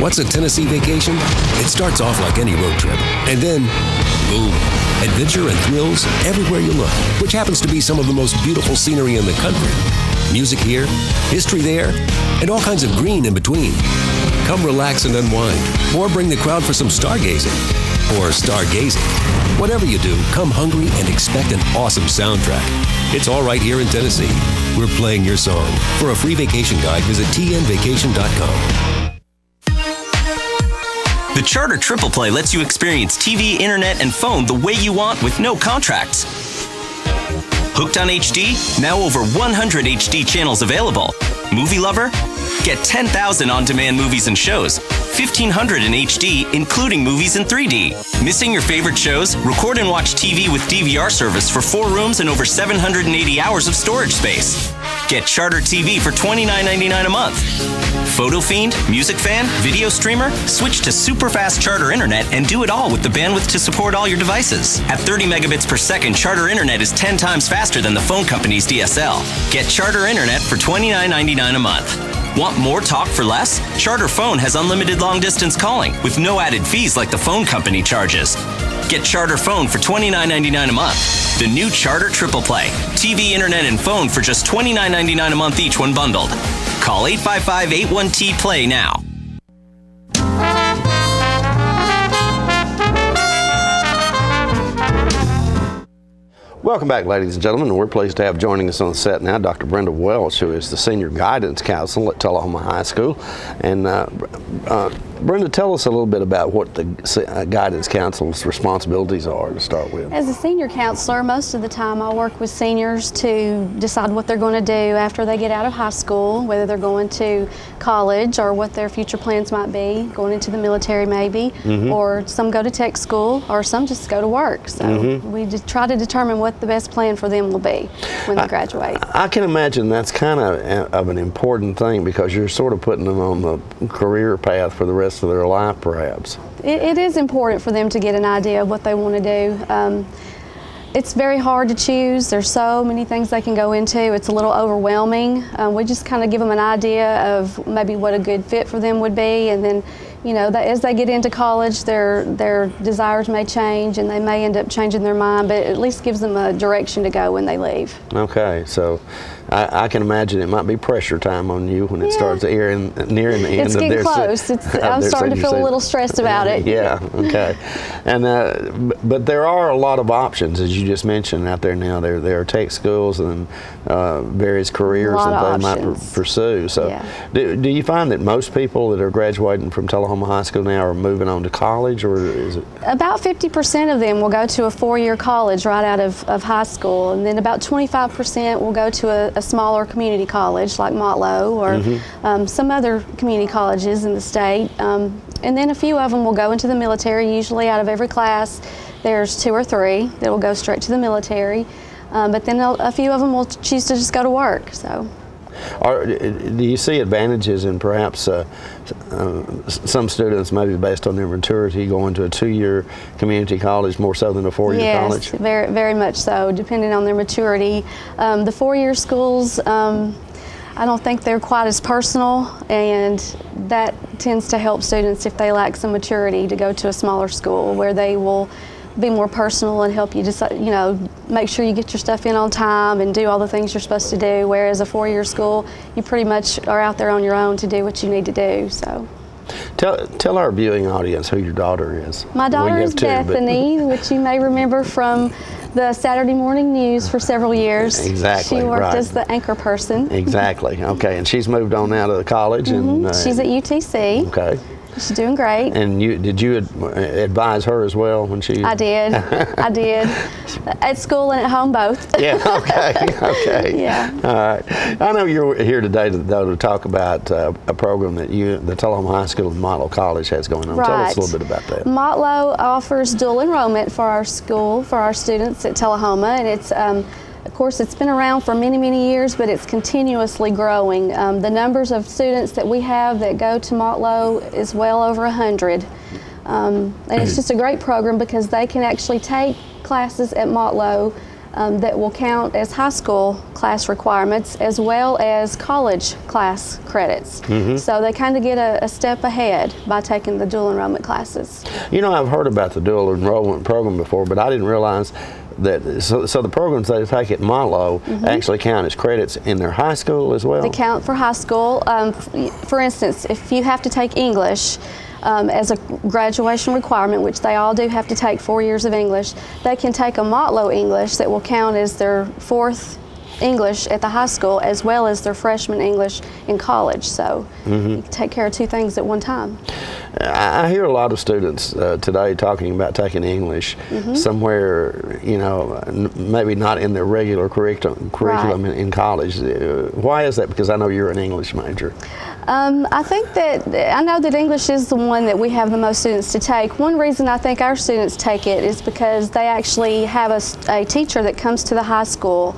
What's a Tennessee vacation? It starts off like any road trip, and then, boom, adventure and thrills everywhere you look, which happens to be some of the most beautiful scenery in the country. Music here, history there, and all kinds of green in between. Come relax and unwind, or bring the crowd for some stargazing, or stargazing. Whatever you do, come hungry and expect an awesome soundtrack. It's all right here in Tennessee. We're playing your song. For a free vacation guide, visit tnvacation.com. The Charter Triple Play lets you experience TV, internet, and phone the way you want with no contracts. Hooked on HD? Now over 100 HD channels available. Movie lover? Get 10,000 on-demand movies and shows. 1,500 in HD, including movies in 3D. Missing your favorite shows? Record and watch TV with DVR service for 4 rooms and over 780 hours of storage space. Get Charter TV for $29.99 a month. Photo Fiend, Music Fan, Video Streamer? Switch to super fast Charter Internet and do it all with the bandwidth to support all your devices. At 30 megabits per second, Charter Internet is 10 times faster than the phone company's DSL. Get Charter Internet for $29.99 a month. Want more talk for less? Charter Phone has unlimited long-distance calling with no added fees like the phone company charges. Get Charter Phone for $29.99 a month. The new Charter Triple Play. TV, internet, and phone for just $29.99 a month each when bundled. Call 855-81-T-PLAY now. Welcome back, ladies and gentlemen. We're pleased to have joining us on the set now Dr. Brenda Welch, who is the Senior Guidance Counselor at Tullahoma High School. And Brenda, tell us a little bit about what the guidance counselor's responsibilities are to start with. As a senior counselor, most of the time I work with seniors to decide what they're going to do after they get out of high school, whether they're going to college or what their future plans might be, going into the military maybe, or some go to tech school, or some just go to work. So we just try to determine what the best plan for them will be when they graduate. I can imagine that's kind of an important thing, because you're sort of putting them on the career path for the rest of their life, perhaps. It is important for them to get an idea of what they want to do. It's very hard to choose. There's so many things they can go into. It's a little overwhelming. We just kind of give them an idea of maybe what a good fit for them would be, and then, you know, as they get into college, their desires may change and they may end up changing their mind, but it at least gives them a direction to go when they leave. Okay, so I can imagine it might be pressure time on you when it starts nearing the end it's of their getting close. I'm starting to feel a little stressed about it. Yeah, okay. And but there are a lot of options, as you just mentioned, out there now. There are tech schools and various careers that they might pursue. So do you find that most people that are graduating from Tullahoma High School now are moving on to college, or is it? About 50% of them will go to a 4-year college right out of high school, and then about 25% will go to a smaller community college like Motlow or some other community colleges in the state. And then a few of them will go into the military. Usually out of every class there's 2 or 3 that will go straight to the military. But then a few of them will choose to just go to work. So. Do you see advantages in perhaps some students, maybe based on their maturity, going to a 2-year community college more so than a 4-year college? Yes, very, very much so, depending on their maturity. The 4-year schools, I don't think they're quite as personal, and that tends to help students if they lack some maturity to go to a smaller school where they will be more personal and help you decide, you know, make sure you get your stuff in on time and do all the things you're supposed to do, whereas a 4-year school, you pretty much are out there on your own to do what you need to do. So. Tell our viewing audience who your daughter is. My daughter is Bethany, which you may remember from the Saturday morning news for several years. Exactly. She worked as the anchor person. Exactly. Okay, and she's moved on now to the college. And she's at UTC. Okay. She's doing great. And did you advise her as well when she? I did. I did. At school and at home, both. Yeah. Okay. Okay. Yeah. All right. I know you're here today to talk about a program that the Tullahoma High School and Motlow College has going on. Right. Tell us a little bit about that. Motlow offers dual enrollment for our school, for our students at Tullahoma, and it's. Of course, it's been around for many, many years, but it's continuously growing. The numbers of students that we have that go to Motlow is well over 100. And it's just a great program because they can actually take classes at Motlow that will count as high school class requirements as well as college class credits. So they kind of get a step ahead by taking the dual enrollment classes. You know, I've heard about the dual enrollment program before, but I didn't realize that so the programs they take at Motlow actually count as credits in their high school as well? They count for high school. For instance, if you have to take English as a graduation requirement, which they all do have to take 4 years of English, they can take a Motlow English that will count as their 4th English at the high school as well as their freshman English in college. So you can take care of 2 things at one time. I hear a lot of students today talking about taking English somewhere, you know, maybe not in their regular curriculum in college. Why is that? Because I know you're an English major. I think that, I know that English is the one that we have the most students to take. One reason I think our students take it is because they actually have a teacher that comes to the high school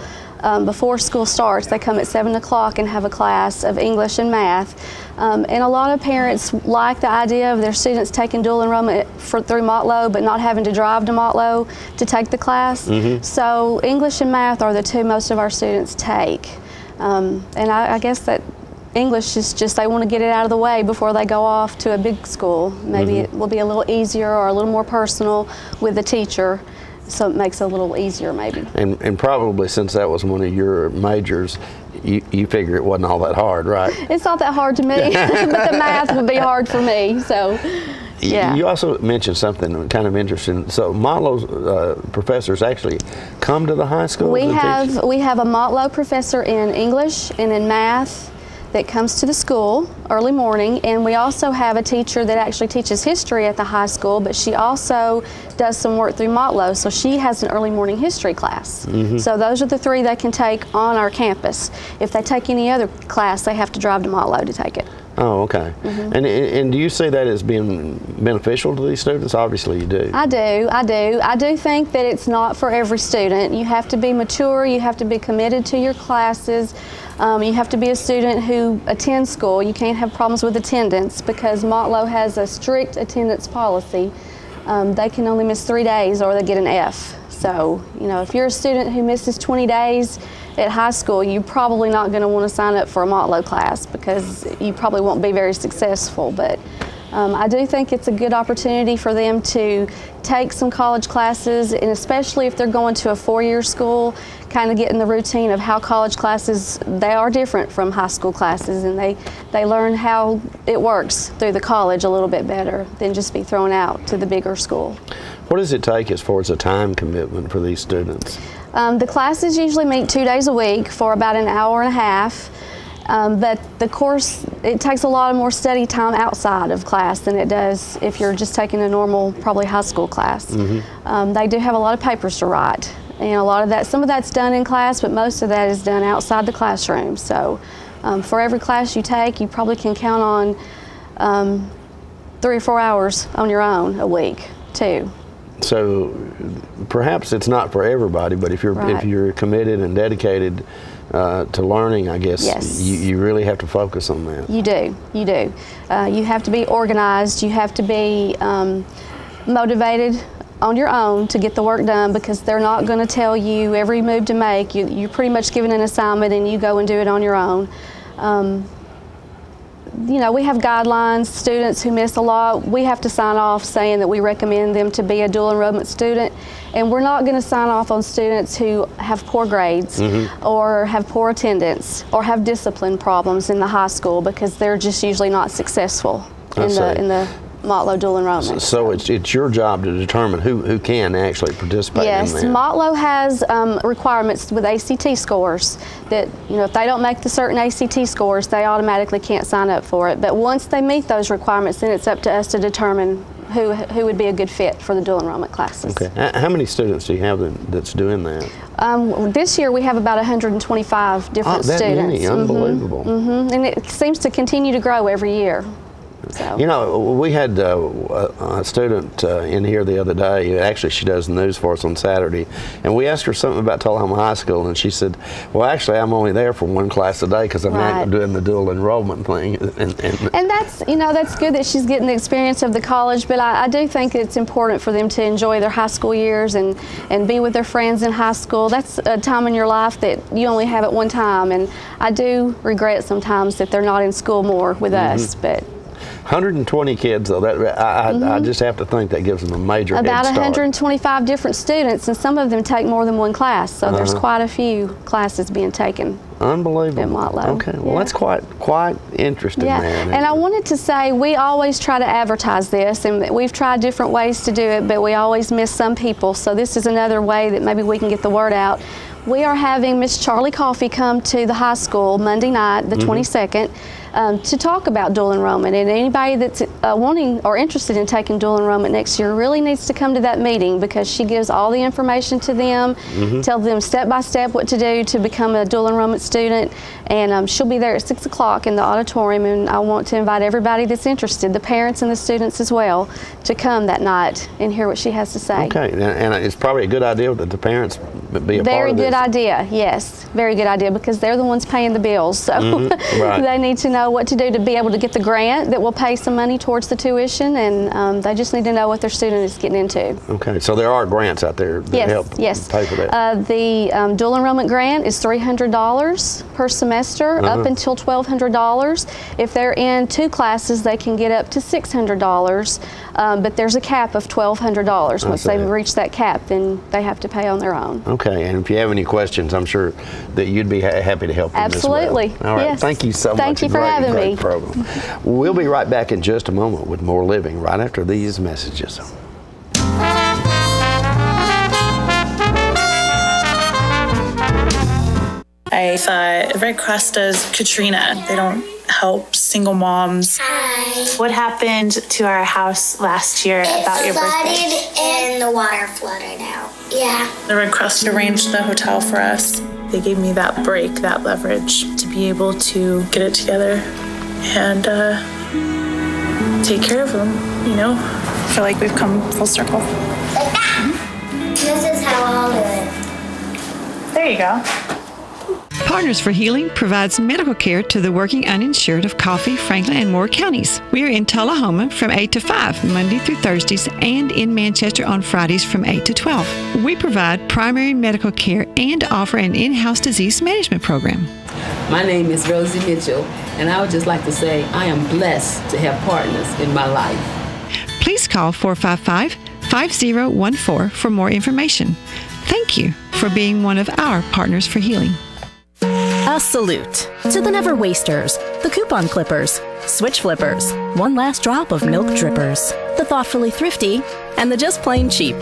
before school starts. They come at 7 o'clock and have a class of English and math. And a lot of parents like the idea of their students taking dual enrollment through Motlow but not having to drive to Motlow to take the class. So English and math are the 2 most of our students take. And I guess that English is just, they want to get it out of the way before they go off to a big school. Maybe it will be a little easier or a little more personal with the teacher. So it makes it a little easier maybe. And probably since that was one of your majors, you figure it wasn't all that hard, right? It's not that hard to me, but the math would be hard for me, so yeah. You also mentioned something kind of interesting. So Motlow's professors actually come to the high school? We have a Motlow professor in English and in math. that comes to the school early morning, and we also have a teacher that actually teaches history at the high school, but she also does some work through Motlow, so she has an early morning history class. So those are the 3 they can take on our campus. If they take any other class, they have to drive to Motlow to take it. Oh, okay. And do you see that as being beneficial to these students? Obviously you do. I do think that it's not for every student. You have to be mature, you have to be committed to your classes, you have to be a student who attends school. You can't have problems with attendance because Motlow has a strict attendance policy. They can only miss 3 days or they get an F. So, you know, if you're a student who misses 20 days at high school, you're probably not going to want to sign up for a Motlow class because you probably won't be very successful. But I do think it's a good opportunity for them to take some college classes, and especially if they're going to a 4-year school, kind of get in the routine of how college classes, they are different from high school classes, and they learn how it works through the college a little bit better than just be thrown out to the bigger school. What does it take as far as a time commitment for these students? The classes usually meet 2 days a week for about an hour and a half. But the course, it takes a lot more study time outside of class than it does if you're just taking a normal, probably high school class. They do have a lot of papers to write, and a lot of that, some of that's done in class, but most of that is done outside the classroom. So for every class you take, you probably can count on 3 or 4 hours on your own a week too. So perhaps it's not for everybody, but if you're committed and dedicated to learning, I guess you really have to focus on that. You do. You have to be organized. You have to be motivated on your own to get the work done, because they're not going to tell you every move to make. You're pretty much given an assignment and you go and do it on your own. You know, we have guidelines. Students who miss a lot, we have to sign off saying that we recommend them to be a dual enrollment student, and we're not going to sign off on students who have poor grades or have poor attendance or have discipline problems in the high school, because they're just usually not successful in the Motlow dual enrollment. So it's your job to determine who can actually participate in that. Yes, Motlow has requirements with ACT scores that, you know, if they don't make the certain ACT scores, they automatically can't sign up for it. But once they meet those requirements, then it's up to us to determine who would be a good fit for the dual enrollment classes. Okay. How many students do you have that's doing that? This year we have about 125 different students. Many. Unbelievable. And it seems to continue to grow every year. So. You know, we had a student in here the other day. Actually, she does the news for us on Saturday, and we asked her something about Tullahoma High School, and she said, well, actually, I'm only there for 1 class a day because I'm not doing the dual enrollment thing. And that's, you know, that's good that she's getting the experience of the college, but I do think it's important for them to enjoy their high school years and be with their friends in high school. That's a time in your life that you only have at one time, and I do regret sometimes that they're not in school more with us, but 120 kids, though. I just have to think that gives them a major head start. About 125 different students, and some of them take more than 1 class, so there's quite a few classes being taken. Unbelievable. At Motlow. Okay, well, that's quite interesting. Yeah, and I wanted to say we always try to advertise this, and we've tried different ways to do it, but we always miss some people, so this is another way that maybe we can get the word out. We are having Miss Charlie Coffey come to the high school Monday night, the 22nd, to talk about dual enrollment. And anybody that's wanting or interested in taking dual enrollment next year really needs to come to that meeting, because she gives all the information to them, tells them step by step what to do to become a dual enrollment student. And she'll be there at 6 o'clock in the auditorium, and I want to invite everybody that's interested, the parents and the students as well, to come that night and hear what she has to say. Okay, and it's probably a good idea that the parents be a part of this. Very good idea, yes. Very good idea, because they're the ones paying the bills, so they need to know what to do to be able to get the grant that will pay some money towards the tuition, and they just need to know what their student is getting into. Okay, so there are grants out there that help pay for that. The dual enrollment grant is $300 per semester, up until $1,200. If they're in 2 classes, they can get up to $600, but there's a cap of $1,200. Once they reach that cap, then they have to pay on their own. Okay, and if you have any questions, I'm sure that you'd be happy to help them Absolutely. as well. All right, yes. Thank you so much. Thank you for having me. Program. We'll be right back in just a moment with more living right after these messages. I thought Red Cross does Katrina. They don't help single moms. Hi. What happened to our house last year about your birthday? It flooded and the water flooded out. Yeah. The Red Cross arranged the hotel for us. They gave me that break, that leverage to be able to get it together and take care of them, you know? I feel like we've come full circle. Like that. This is how I'll do it. There you go. Partners for Healing provides medical care to the working uninsured of Coffee, Franklin, and Moore counties. We are in Tullahoma from 8 to 5, Monday through Thursdays, and in Manchester on Fridays from 8 to 12. We provide primary medical care and offer an in-house disease management program. My name is Rosie Mitchell, and I would just like to say I am blessed to have partners in my life. Please call 455-5014 for more information. Thank you for being one of our Partners for Healing. A salute to the Never Wasters, the Coupon Clippers, Switch Flippers, One Last Drop of Milk Drippers, the Thoughtfully Thrifty, and the Just Plain Cheap.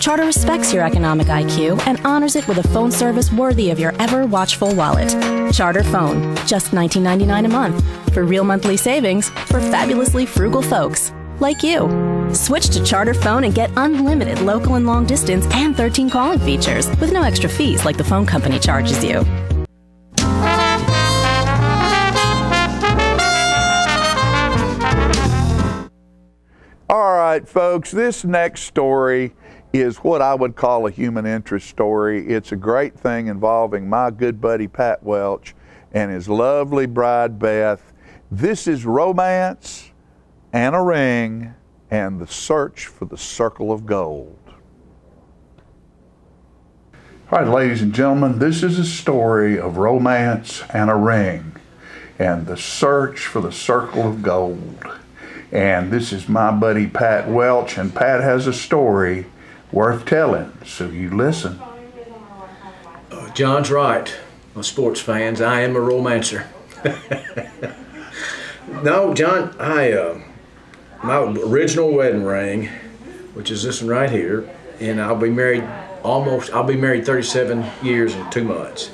Charter respects your economic IQ and honors it with a phone service worthy of your ever-watchful wallet. Charter Phone, just $19.99 a month, for real monthly savings for fabulously frugal folks like you. Switch to Charter Phone and get unlimited local and long distance and 13 calling features with no extra fees like the phone company charges you. All right, folks, this next story is what I would call a human interest story. It's a great thing involving my good buddy Pat Welch and his lovely bride Beth. This is romance and a ring and the search for the circle of gold. All right, ladies and gentlemen, this is a story of romance and a ring and the search for the circle of gold. And this is my buddy Pat Welch, and Pat has a story worth telling, so you listen. John's right, my sports fans. I am a romancer. No, John, my original wedding ring, which is this one right here, and I'll be married 37 years and 2 months.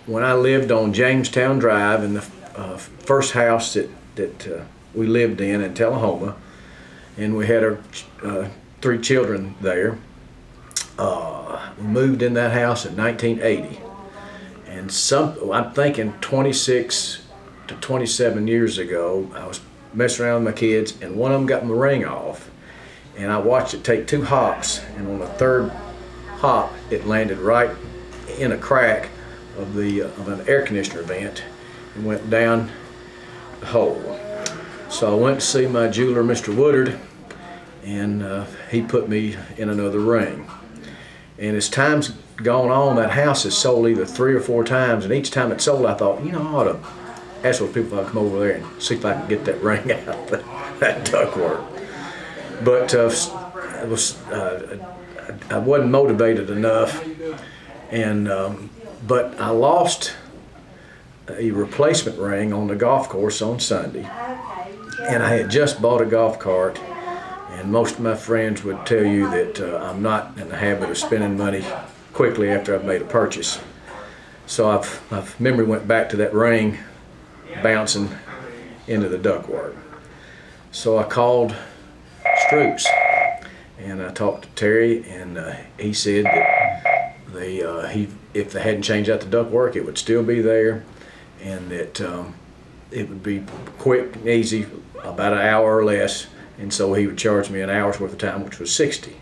When I lived on Jamestown Drive in the first house that we lived in Tullahoma, and we had our 3 children there. We moved in that house in 1980, and I'm thinking 26 to 27 years ago, I was messing around with my kids, and one of them got my ring off, and I watched it take 2 hops, and on the 3rd hop, it landed right in a crack of an air conditioner vent and went down the hole. So I went to see my jeweler, Mr. Woodard, and he put me in another ring. And as time's gone on, that house has sold either 3 or 4 times, and each time it sold, I thought, you know, I ought to ask those people if I come over there and see if I can get that ring out of that ductwork. But I wasn't motivated enough, and but I lost a replacement ring on the golf course on Sunday, and I had just bought a golf cart, and most of my friends would tell you that I'm not in the habit of spending money quickly after I've made a purchase. So my memory went back to that ring bouncing into the ductwork. So I called Stroups, and I talked to Terry, and he said that if they hadn't changed out the ductwork, it would still be there, and that it would be quick and easy, about an hour or less, and so he would charge me an hour's worth of time, which was $60.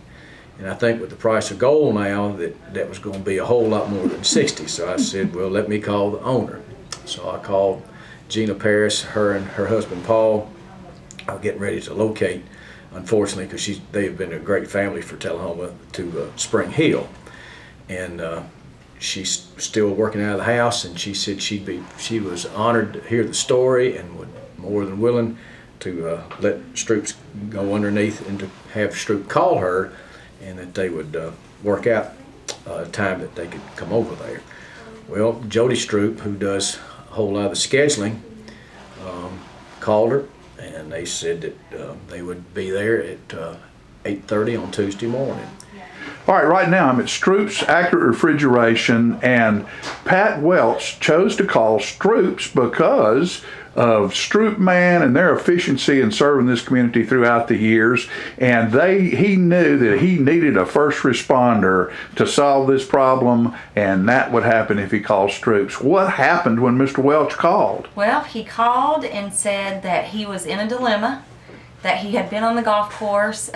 And I think with the price of gold now, that was going to be a whole lot more than $60. So I said, well, let me call the owner. So I called Gina Paris, her and her husband Paul. I was getting ready to locate, unfortunately, because they've been a great family for Tullahoma, to Spring Hill. And she's still working out of the house, and she said she was honored to hear the story and would more than willing to let Stroups go underneath and to have Stroop call her, and that they would work out a time that they could come over there. Well, Jody Stroop, who does a whole lot of the scheduling, called her, and they said that they would be there at 8:30 on Tuesday morning. All right, right now I'm at Stroop's Accurate Refrigeration, and Pat Welch chose to call Stroop's because of Stroop Man and their efficiency in serving this community throughout the years, and he knew that he needed a first responder to solve this problem, and that would happen if he called Stroop's. What happened when Mr. Welch called? Well, he called and said that he was in a dilemma, that he had been on the golf course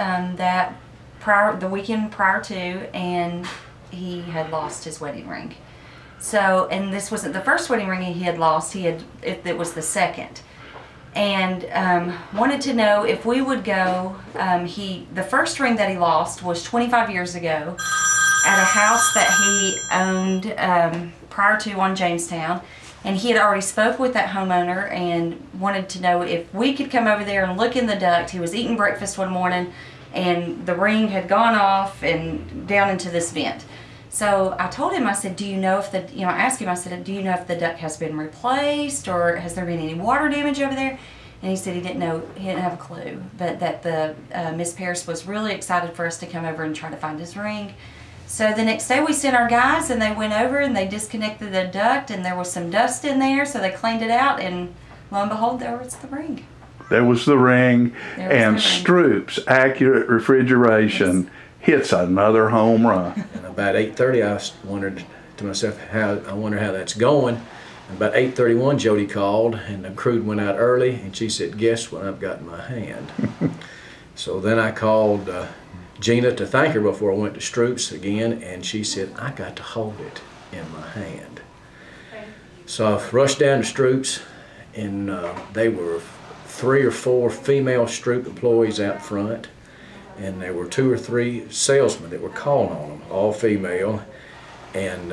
the weekend prior to, and he had lost his wedding ring. So, and this wasn't the first wedding ring he had lost, it was the second. And wanted to know if we would go, the first ring that he lost was 25 years ago at a house that he owned prior to on Jamestown. And he had already spoke with that homeowner and wanted to know if we could come over there and look in the duct. He was eating breakfast one morning and the ring had gone off and down into this vent. So I told him, I said, do you know if I asked him, I said, do you know if the duct has been replaced or has there been any water damage over there? And he said he didn't know, he didn't have a clue, but that the Miss Paris was really excited for us to come over and try to find his ring. So the next day we sent our guys and they went over and they disconnected the duct and there was some dust in there, so they cleaned it out and lo and behold, there was the ring. There was the ring, and Stroop's Accurate Refrigeration hits another home run. And about 8:30, I wondered to myself, I wonder how that's going. And about 8:31, Jody called, and the crew went out early, and she said, guess what I've got in my hand? So then I called Gina to thank her before I went to Stroop's again, and she said, I got to hold it in my hand. So I rushed down to Stroop's, and they were 3 or 4 female Stroop employees out front, and there were 2 or 3 salesmen that were calling on them, all female, and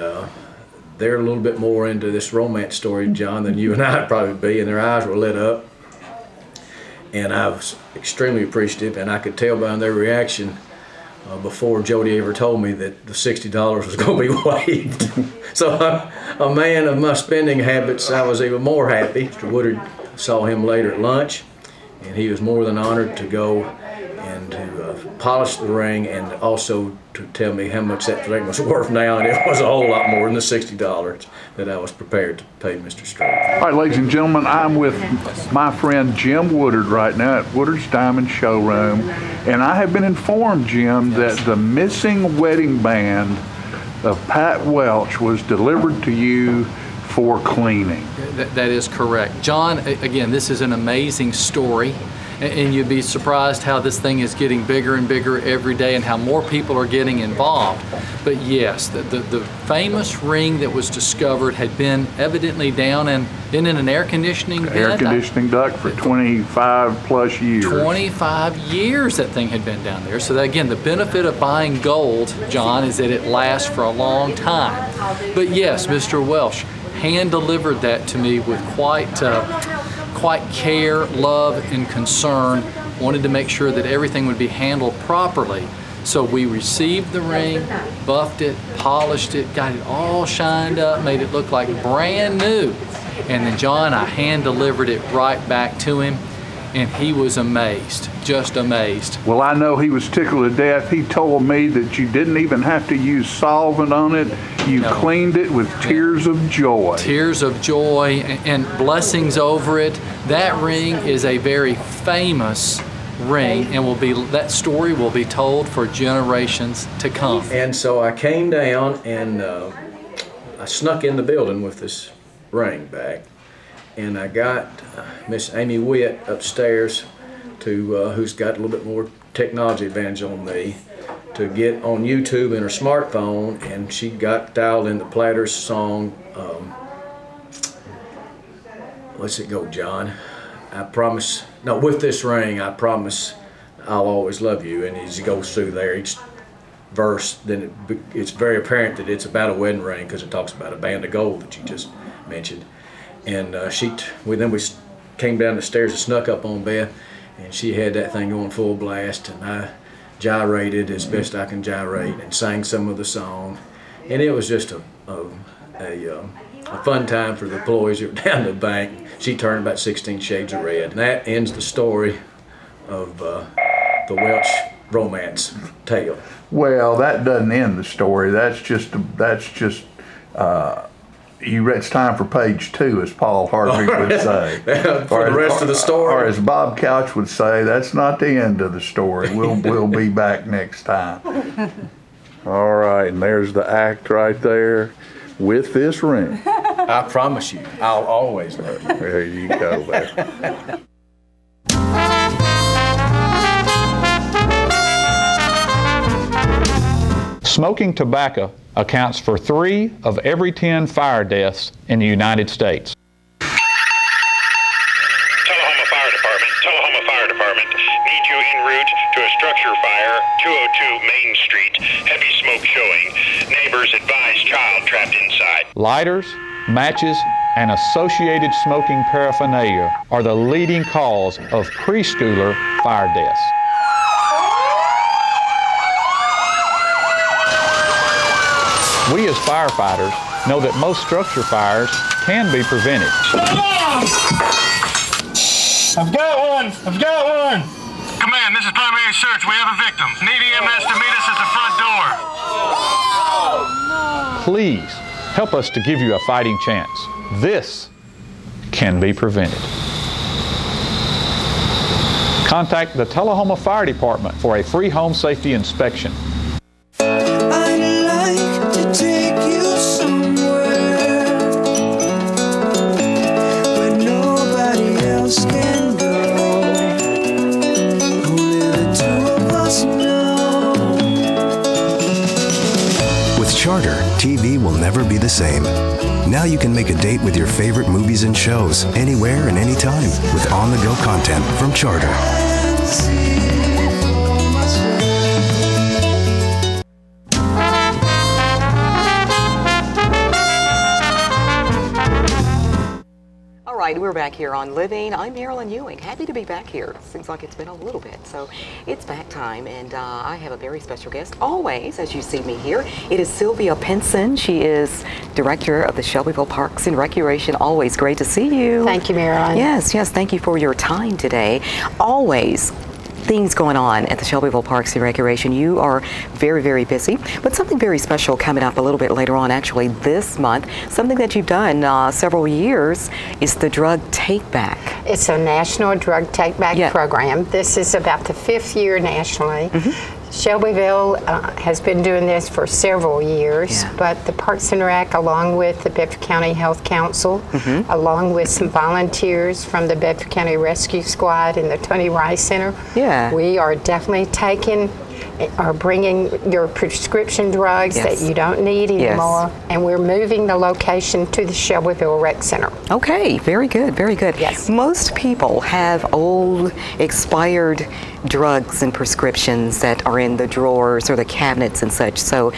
they're a little bit more into this romance story, John, than you and I would probably be, and their eyes were lit up, and I was extremely appreciative, and I could tell by their reaction before Jody ever told me that the $60 was going to be waived. So a man of my spending habits, I was even more happy. Mr. Woodard saw him later at lunch, and he was more than honored to go and to polish the ring and also to tell me how much that ring was worth now, and it was a whole lot more than the $60 that I was prepared to pay Mr. Stroop. All right, ladies and gentlemen, I'm with my friend Jim Woodard right now at Woodard's Diamond Showroom, and I have been informed, Jim, that the missing wedding band of Pat Welch was delivered to you for cleaning. That is correct. John, again, this is an amazing story, and you'd be surprised how this thing is getting bigger and bigger every day and how more people are getting involved. But yes, the famous ring that was discovered had been evidently down and been in an air conditioning duct for 25 plus years. 25 years that thing had been down there. So that, again, the benefit of buying gold, John, is that it lasts for a long time. But yes, Mr. Welch hand delivered that to me with quite care, love, and concern. Wanted to make sure that everything would be handled properly. So we received the ring, buffed it, polished it, got it all shined up, made it look like brand new. And then John, I hand delivered it right back to him, and he was amazed, just amazed. Well, I know he was tickled to death. He told me that you didn't even have to use solvent on it. You cleaned it with tears of joy. Tears of joy and blessings over it. That ring is a very famous ring, and that story will be told for generations to come. And so I came down and I snuck in the building with this ring back, and I got Miss Amy Witt upstairs who's got a little bit more technology advantage on me, to get on YouTube in her smartphone, and she got dialed in the Platters song, what's it go, John? I promise, no, with this ring, I promise I'll always love you. And as he goes through there, each verse, then it's very apparent that it's about a wedding ring, because it talks about a band of gold that you just mentioned. And then we came down the stairs and snuck up on Beth, and she had that thing going full blast, and I gyrated as best I can gyrate and sang some of the song. And it was just a fun time for the employees who were down the bank. She turned about 16 shades of red. And that ends the story of the Welch romance tale. Well, that doesn't end the story. It's time for page 2, as Paul Harvey would say. For the rest of the story. Or as Bob Couch would say, that's not the end of the story. We'll be back next time. All right, and there's the act right there with this ring. I promise you, I'll always love you. There you go there. Smoking tobacco accounts for 3 of every 10 fire deaths in the United States. Tullahoma Fire Department. Need you en route to a structure fire, 202 Main Street. Heavy smoke showing. Neighbors advise child trapped inside. Lighters, matches, and associated smoking paraphernalia are the leading cause of preschooler fire deaths. We as firefighters know that most structure fires can be prevented. Slow down! I've got one! Command, this is primary search. We have a victim. Need EMS to meet us at the front door. Please help us to give you a fighting chance. This can be prevented. Contact the Tullahoma Fire Department for a free home safety inspection. Take you somewhere where nobody else can go. Only the 2 of us know. With Charter, TV will never be the same. Now you can make a date with your favorite movies and shows anywhere and anytime with on-the-go content from Charter. We're back here on Living. I'm Marilyn Ewing. Happy to be back here. Seems like it's been a little bit. So it's back time, and I have a very special guest always, as you see me here. It is Sylvia Pinson. She is Director of the Shelbyville Parks and Recreation. Always great to see you. Thank you, Marilyn. Yes, thank you for your time today. Always things going on at the Shelbyville Parks and Recreation. You are very, very busy, but something very special coming up a little bit later on, actually this month. Something that you've done several years is the Drug Take Back. It's a national drug take back program. This is about the 5th year nationally. Shelbyville has been doing this for several years, but the Parks and Rec, along with the Bedford County Health Council, along with some volunteers from the Bedford County Rescue Squad and the Tony Rice Center, we are definitely bringing your prescription drugs that you don't need anymore, and we're moving the location to the Shelbyville Rec Center. Okay, very good, very good. Yes. Most people have old, expired drugs and prescriptions that are in the drawers or the cabinets and such, so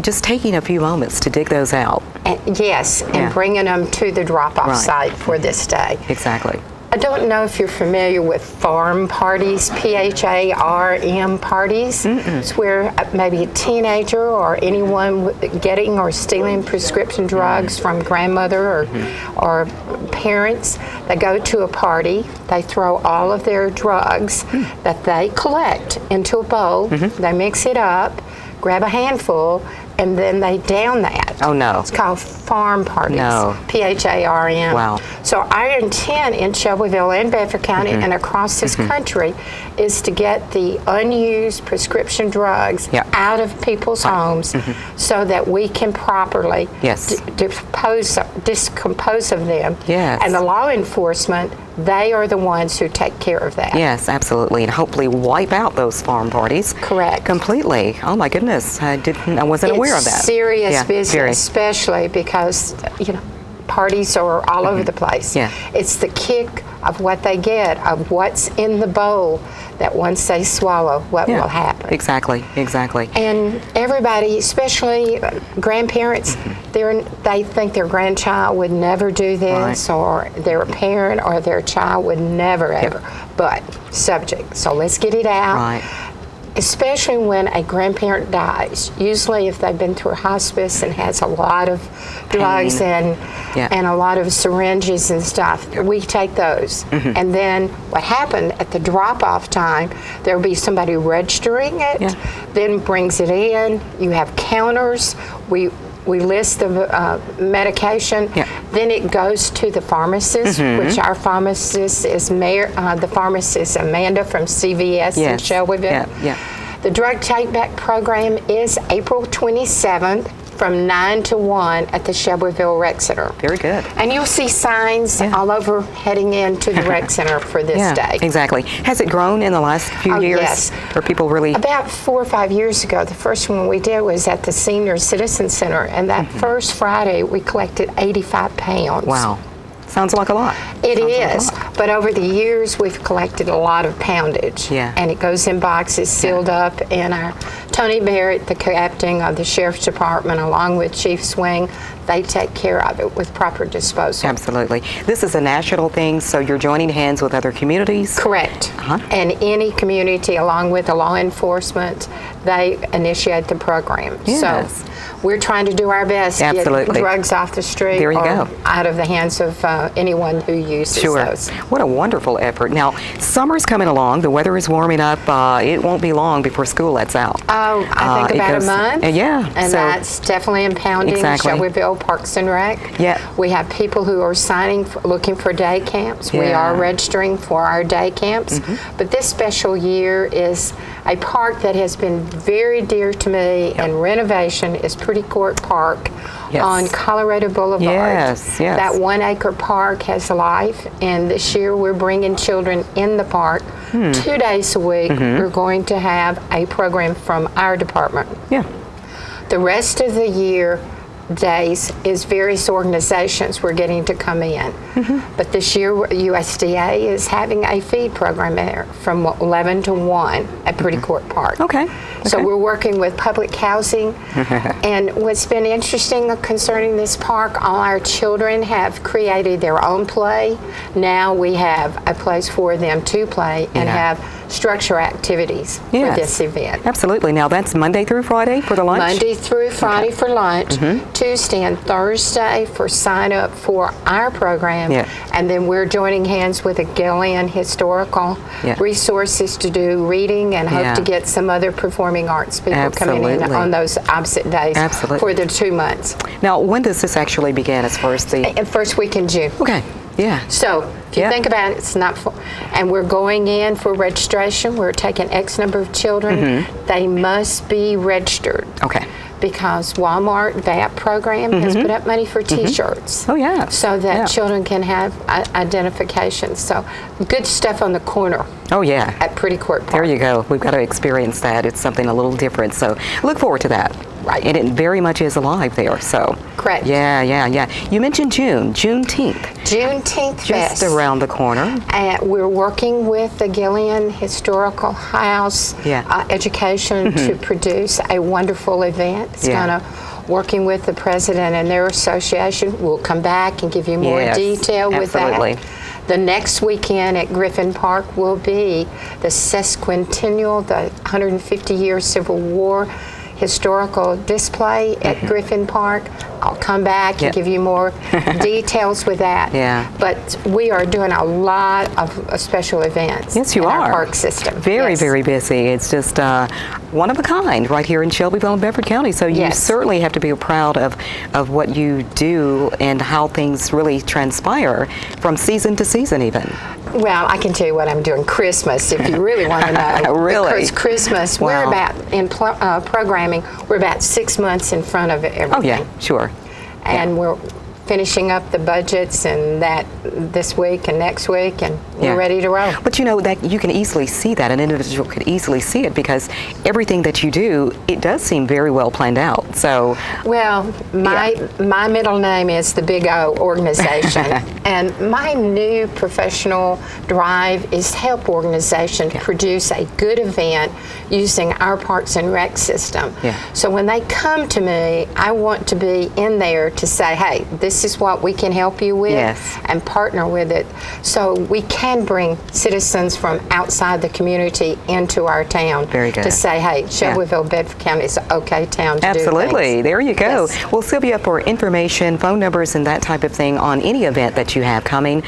just taking a few moments to dig those out. And bringing them to the drop-off site for this day. Exactly. I don't know if you're familiar with farm parties, PHARM parties. It's where maybe a teenager or anyone getting or stealing prescription drugs from grandmother or parents, they go to a party, they throw all of their drugs that they collect into a bowl, they mix it up, grab a handful, and then they down that. Oh no. It's called farm parties. No. PHARM. Wow. So our intent in Shelbyville and Bedford County and across this country is to get the unused prescription drugs out of people's homes so that we can properly dispose of them. Yes. And the law enforcement, they are the ones who take care of that. Yes, absolutely, and hopefully wipe out those farm parties. Correct. Completely. Oh my goodness, I wasn't aware of that. It's serious business, especially because parties are all over the place. It's the kick of what they get, of what's in the bowl, that once they swallow, what will happen. Exactly. And everybody, especially grandparents, they think their grandchild would never do this, or their parent or their child would never ever. But subject. So let's get it out. especially when a grandparent dies. Usually if they've been through hospice and has a lot of drugs and a lot of syringes and stuff, we take those. And then what happened at the drop-off time, there will be somebody registering it, then brings it in. You have counters. We list the medication. Then it goes to the pharmacist, which our pharmacist is the pharmacist Amanda from CVS in Shelbyville. The drug take-back program is April 27th from 9 to 1 at the Shelbyville Rec Center. Very good. And you'll see signs all over heading into the Rec Center for this day. Exactly. Has it grown in the last few years? Yes. Are people really? About 4 or 5 years ago, the first one we did was at the Senior Citizen Center, and that first Friday we collected 85 pounds. Wow. Sounds like a lot. It is, but over the years we've collected a lot of poundage. And it goes in boxes sealed up, and our Tony Barrett, the captain of the Sheriff's Department, along with Chief Swing, they take care of it with proper disposal. Absolutely. This is a national thing, so you're joining hands with other communities? Correct. And any community, along with the law enforcement, they initiate the program. So we're trying to do our best to get drugs off the street there you or go. out of the hands of anyone who uses those. What a wonderful effort. Now, summer's coming along. The weather is warming up. It won't be long before school lets out. Oh, I think about a month. And so that's definitely impounding Shelbyville Parks and Rec. We have people who are signing, looking for day camps. We are registering for our day camps. But this special year is a park that has been very dear to me, and renovation is Pretty Court Park on Colorado Boulevard. That 1 acre park has life, and this year we're bringing children in the park 2 days a week. We're going to have a program from our department. The rest of the year days is various organizations we're getting to come in. But this year USDA is having a feed program there from 11 to 1 at Pretty Court Park. So we're working with public housing. And what's been interesting concerning this park, all our children have created their own play. Now we have a place for them to play and have structure activities for this event. Absolutely. Now that's Monday through Friday for the lunch? Monday through Friday for lunch, Tuesday and Thursday for sign up for our program, and then we're joining hands with the Gillian Historical Resources to do reading and hope to get some other performing arts people coming in on those opposite days for the 2 months. Now, when does this actually begin as far as the... First week in June. So if you think about it, it's not full. And we're going in for registration. We're taking X number of children. They must be registered. Because Walmart VAP program has put up money for T-shirts. So that children can have identification. So good stuff on the corner. At Pretty Court Park. There you go. We've got to experience that. It's something a little different. So look forward to that. And it very much is alive there. So correct. You mentioned Juneteenth. Juneteenth just around the corner. We're working with the Gillian Historical House Education to produce a wonderful event. It's gonna working with the president and their association. We'll come back and give you more detail with that. The next weekend at Griffin Park will be the sesquicentennial, the 150-year Civil War historical display at Griffin Park. I'll come back and give you more details with that. But we are doing a lot of special events in our park system. Very, very busy. It's just one of a kind right here in Shelbyville and Bedford County. So you certainly have to be proud of what you do and how things really transpire from season to season even. Well, I can tell you what I'm doing Christmas if you really want to know. Because Christmas, we're about, in programming, we're about 6 months in front of everything. And we're finishing up the budgets and that this week and next week, and we're ready to roll. But you know that you can easily see that an individual could easily see it because everything that you do, it does seem very well planned out. So well, my middle name is the Big O organization, and my new professional drive is to help organizations produce a good event using our Parks and Rec system. So when they come to me, I want to be in there to say, hey, this this is what we can help you with, Yes. and partner with it. So we can bring citizens from outside the community into our town. Very good. To say, hey, Shelbyville, Bedford County is an okay town to Absolutely. do things. There you go. Yes. Well, Sylvia, for information, phone numbers, and that type of thing on any event that you have coming,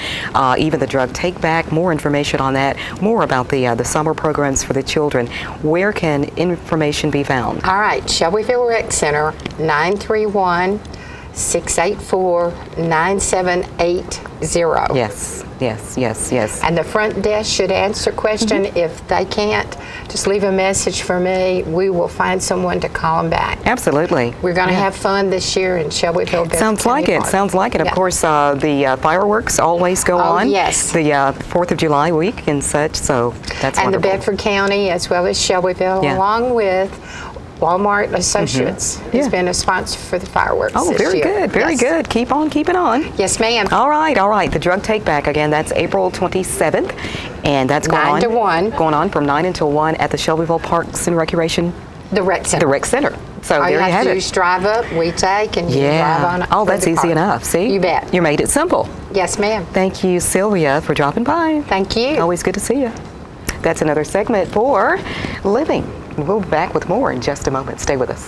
even the drug take back, more information on that, more about the summer programs for the children, where can information be found? All right, Shelbyville Rec Center, 931-684-9780. Yes, yes, yes, yes. And the front desk should answer question. If they can't, just leave a message for me. We will find someone to call them back. Absolutely. We're going to have fun this year in Shelbyville. Bedford Sounds like County it. Park. Sounds like it. Of Yeah. course, the fireworks always go on. Yes. The 4th of July week and such, so that's And wonderful. the Bedford County, as well as Shelbyville, Yeah. along with Walmart Associates, has been a sponsor for the fireworks Oh, this very year. good, very Yes. good. Keep on keeping on. Yes, ma'am. All right, all right. The drug take back again. That's April 27th, and that's going 9 on to 1. Going on from 9 until 1 at the Shelbyville Parks and Recreation. The Rec Center. The Rec Center. So All there you you have have to do it. is drive up, we take, and you drive on. Oh, through that's the easy park. enough. See? You bet. You made it simple. Yes, ma'am. Thank you, Sylvia, for dropping by. Thank you. Always good to see you. That's another segment for Living. We'll be back with more in just a moment. Stay with us.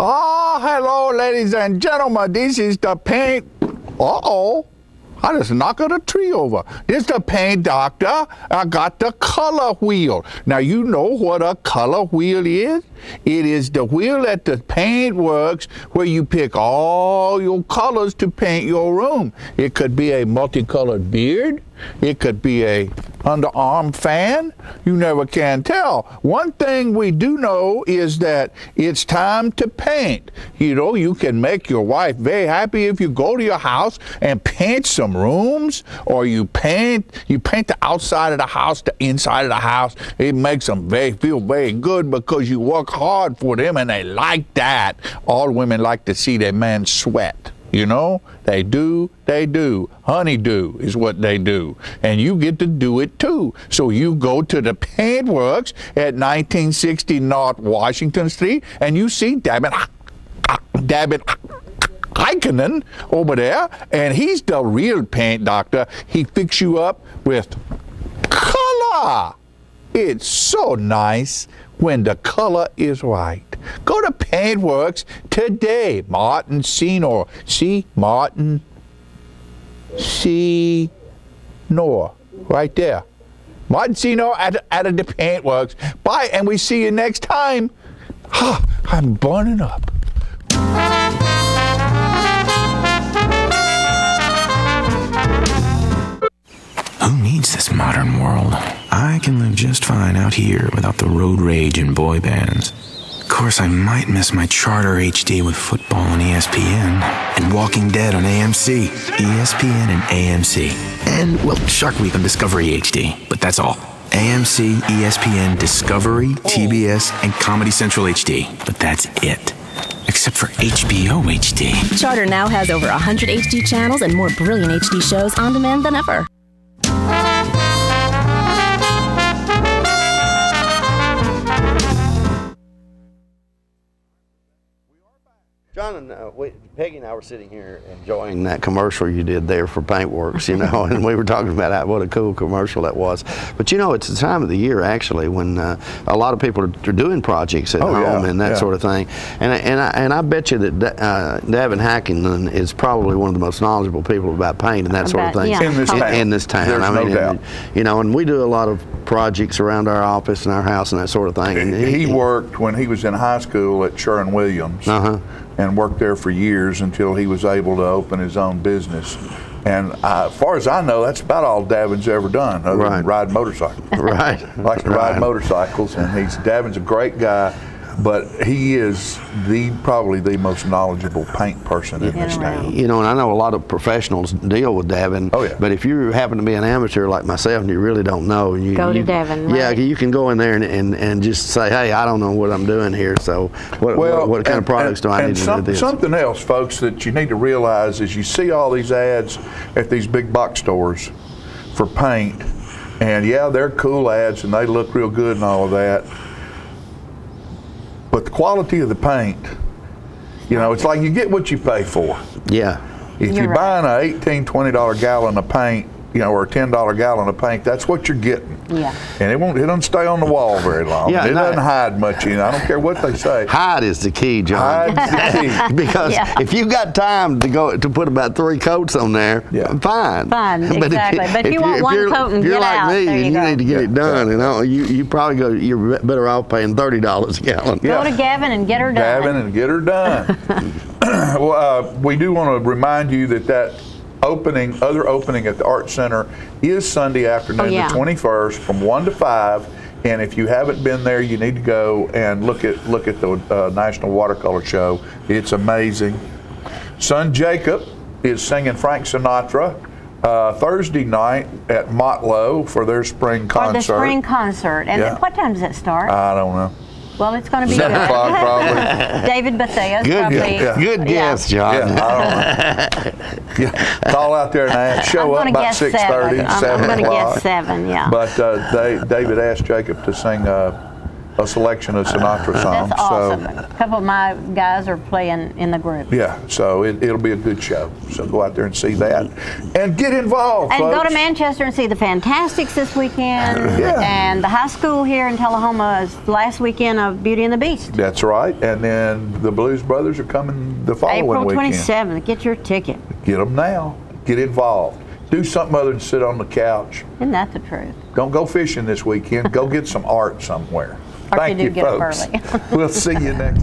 Oh, hello, ladies and gentlemen. This is the paint. Uh-oh. I just knocked a tree over. This is the paint doctor. I got the color wheel. Now, you know what a color wheel is? It is the wheel at the paint works where you pick all your colors to paint your room. It could be a multicolored beard. It could be a underarm fan. You never can tell. One thing we do know is that it's time to paint. You know, you can make your wife very happy if you go to your house and paint some rooms, or you paint the outside of the house, the inside of the house. It makes them feel very good because you work hard for them and they like that. All women like to see their man sweat. You know, they do. Honeydew is what they do. And you get to do it too. So you go to the paint works at 1960 North Washington Street and you see David Heikkinen over there, and he's the real paint doctor. He fix you up with color. It's so nice when the color is right. Go to Paintworks today. Martin Senor. See? Martin Senor. Right there. Martin Senor at the Paintworks. Bye, and we see you next time. I'm burning up. Who needs this modern world? I can live just fine out here without the road rage and boy bands. Of course, I might miss my Charter HD with football on ESPN and Walking Dead on AMC, ESPN and AMC. And, well, Shark Week on Discovery HD, but that's all. AMC, ESPN, Discovery, TBS, and Comedy Central HD, but that's it. Except for HBO HD. Charter now has over 100 HD channels and more brilliant HD shows on demand than ever. John and Peggy and I were sitting here enjoying that commercial you did there for Paintworks, you know, and we were talking about what a cool commercial that was. But you know, it's the time of the year actually when a lot of people are doing projects at home and that sort of thing. And I bet you that Davin Hackington is probably one of the most knowledgeable people about paint and that sort of thing in this town. There's no doubt. You know, and we do a lot of projects around our office and our house and that sort of thing. And he worked when he was in high school at Sherwin-Williams and worked there for years until he was able to open his own business. And as far as I know, that's about all Davin's ever done, other than ride motorcycles. Likes to ride motorcycles, and Davin's a great guy. But he is probably the most knowledgeable paint person in this town. You know, and I know a lot of professionals deal with Davin. Oh, yeah. But if you happen to be an amateur like myself and you really don't know, go to Davin. Yeah, you can go in there and just say, hey, I don't know what I'm doing here. So what kind of products do I need to do this? Something else, folks, that you need to realize is you see all these ads at these big box stores for paint. And yeah, they're cool ads and they look real good and all of that. But the quality of the paint, you know, it's like you get what you pay for. Yeah. If you're buying an $18, $20 gallon of paint, you know, or a $10 gallon of paint, that's what you're getting. Yeah. And it doesn't stay on the wall very long. It doesn't hide much, you know. I don't care what they say. Hide is the key, John. Hide's the key. Because if you got time to put about 3 coats on there, fine. Fine, exactly. But if you want one coat and get out, if you're like me and you need to get it done, and you probably you're better off paying $30 a gallon. Go to Gavin and get her done. Gavin and get her done. Well, we do want to remind you that other opening at the Art Center is Sunday afternoon, the 21st, from 1 to 5. And if you haven't been there, you need to go and look at the National Watercolor Show. It's amazing. Son Jacob is singing Frank Sinatra Thursday night at Motlow for their spring concert. For the spring concert. And what time does it start? I don't know. Well, it's going to be 7 o'clock probably. David Bethea. Good guess, John. I don't know. Call out there and ask. Show up about 6:30, 7 o'clock. I'm going to guess 7, yeah. But David asked Jacob to sing a selection of Sinatra songs. That's awesome. A couple of my guys are playing in the group. Yeah, so it'll be a good show. So go out there and see that. And get involved, and folks. go to Manchester and see the Fantastics this weekend. And the high school here in Tullahoma is the last weekend of Beauty and the Beast. That's right. And then the Blues Brothers are coming the following weekend. April 27th. Get your ticket. Get them now. Get involved. Do something other than sit on the couch. Isn't that the truth? Don't go fishing this weekend. Go get some art somewhere. Or Thank you, get folks. up early. We'll see you next.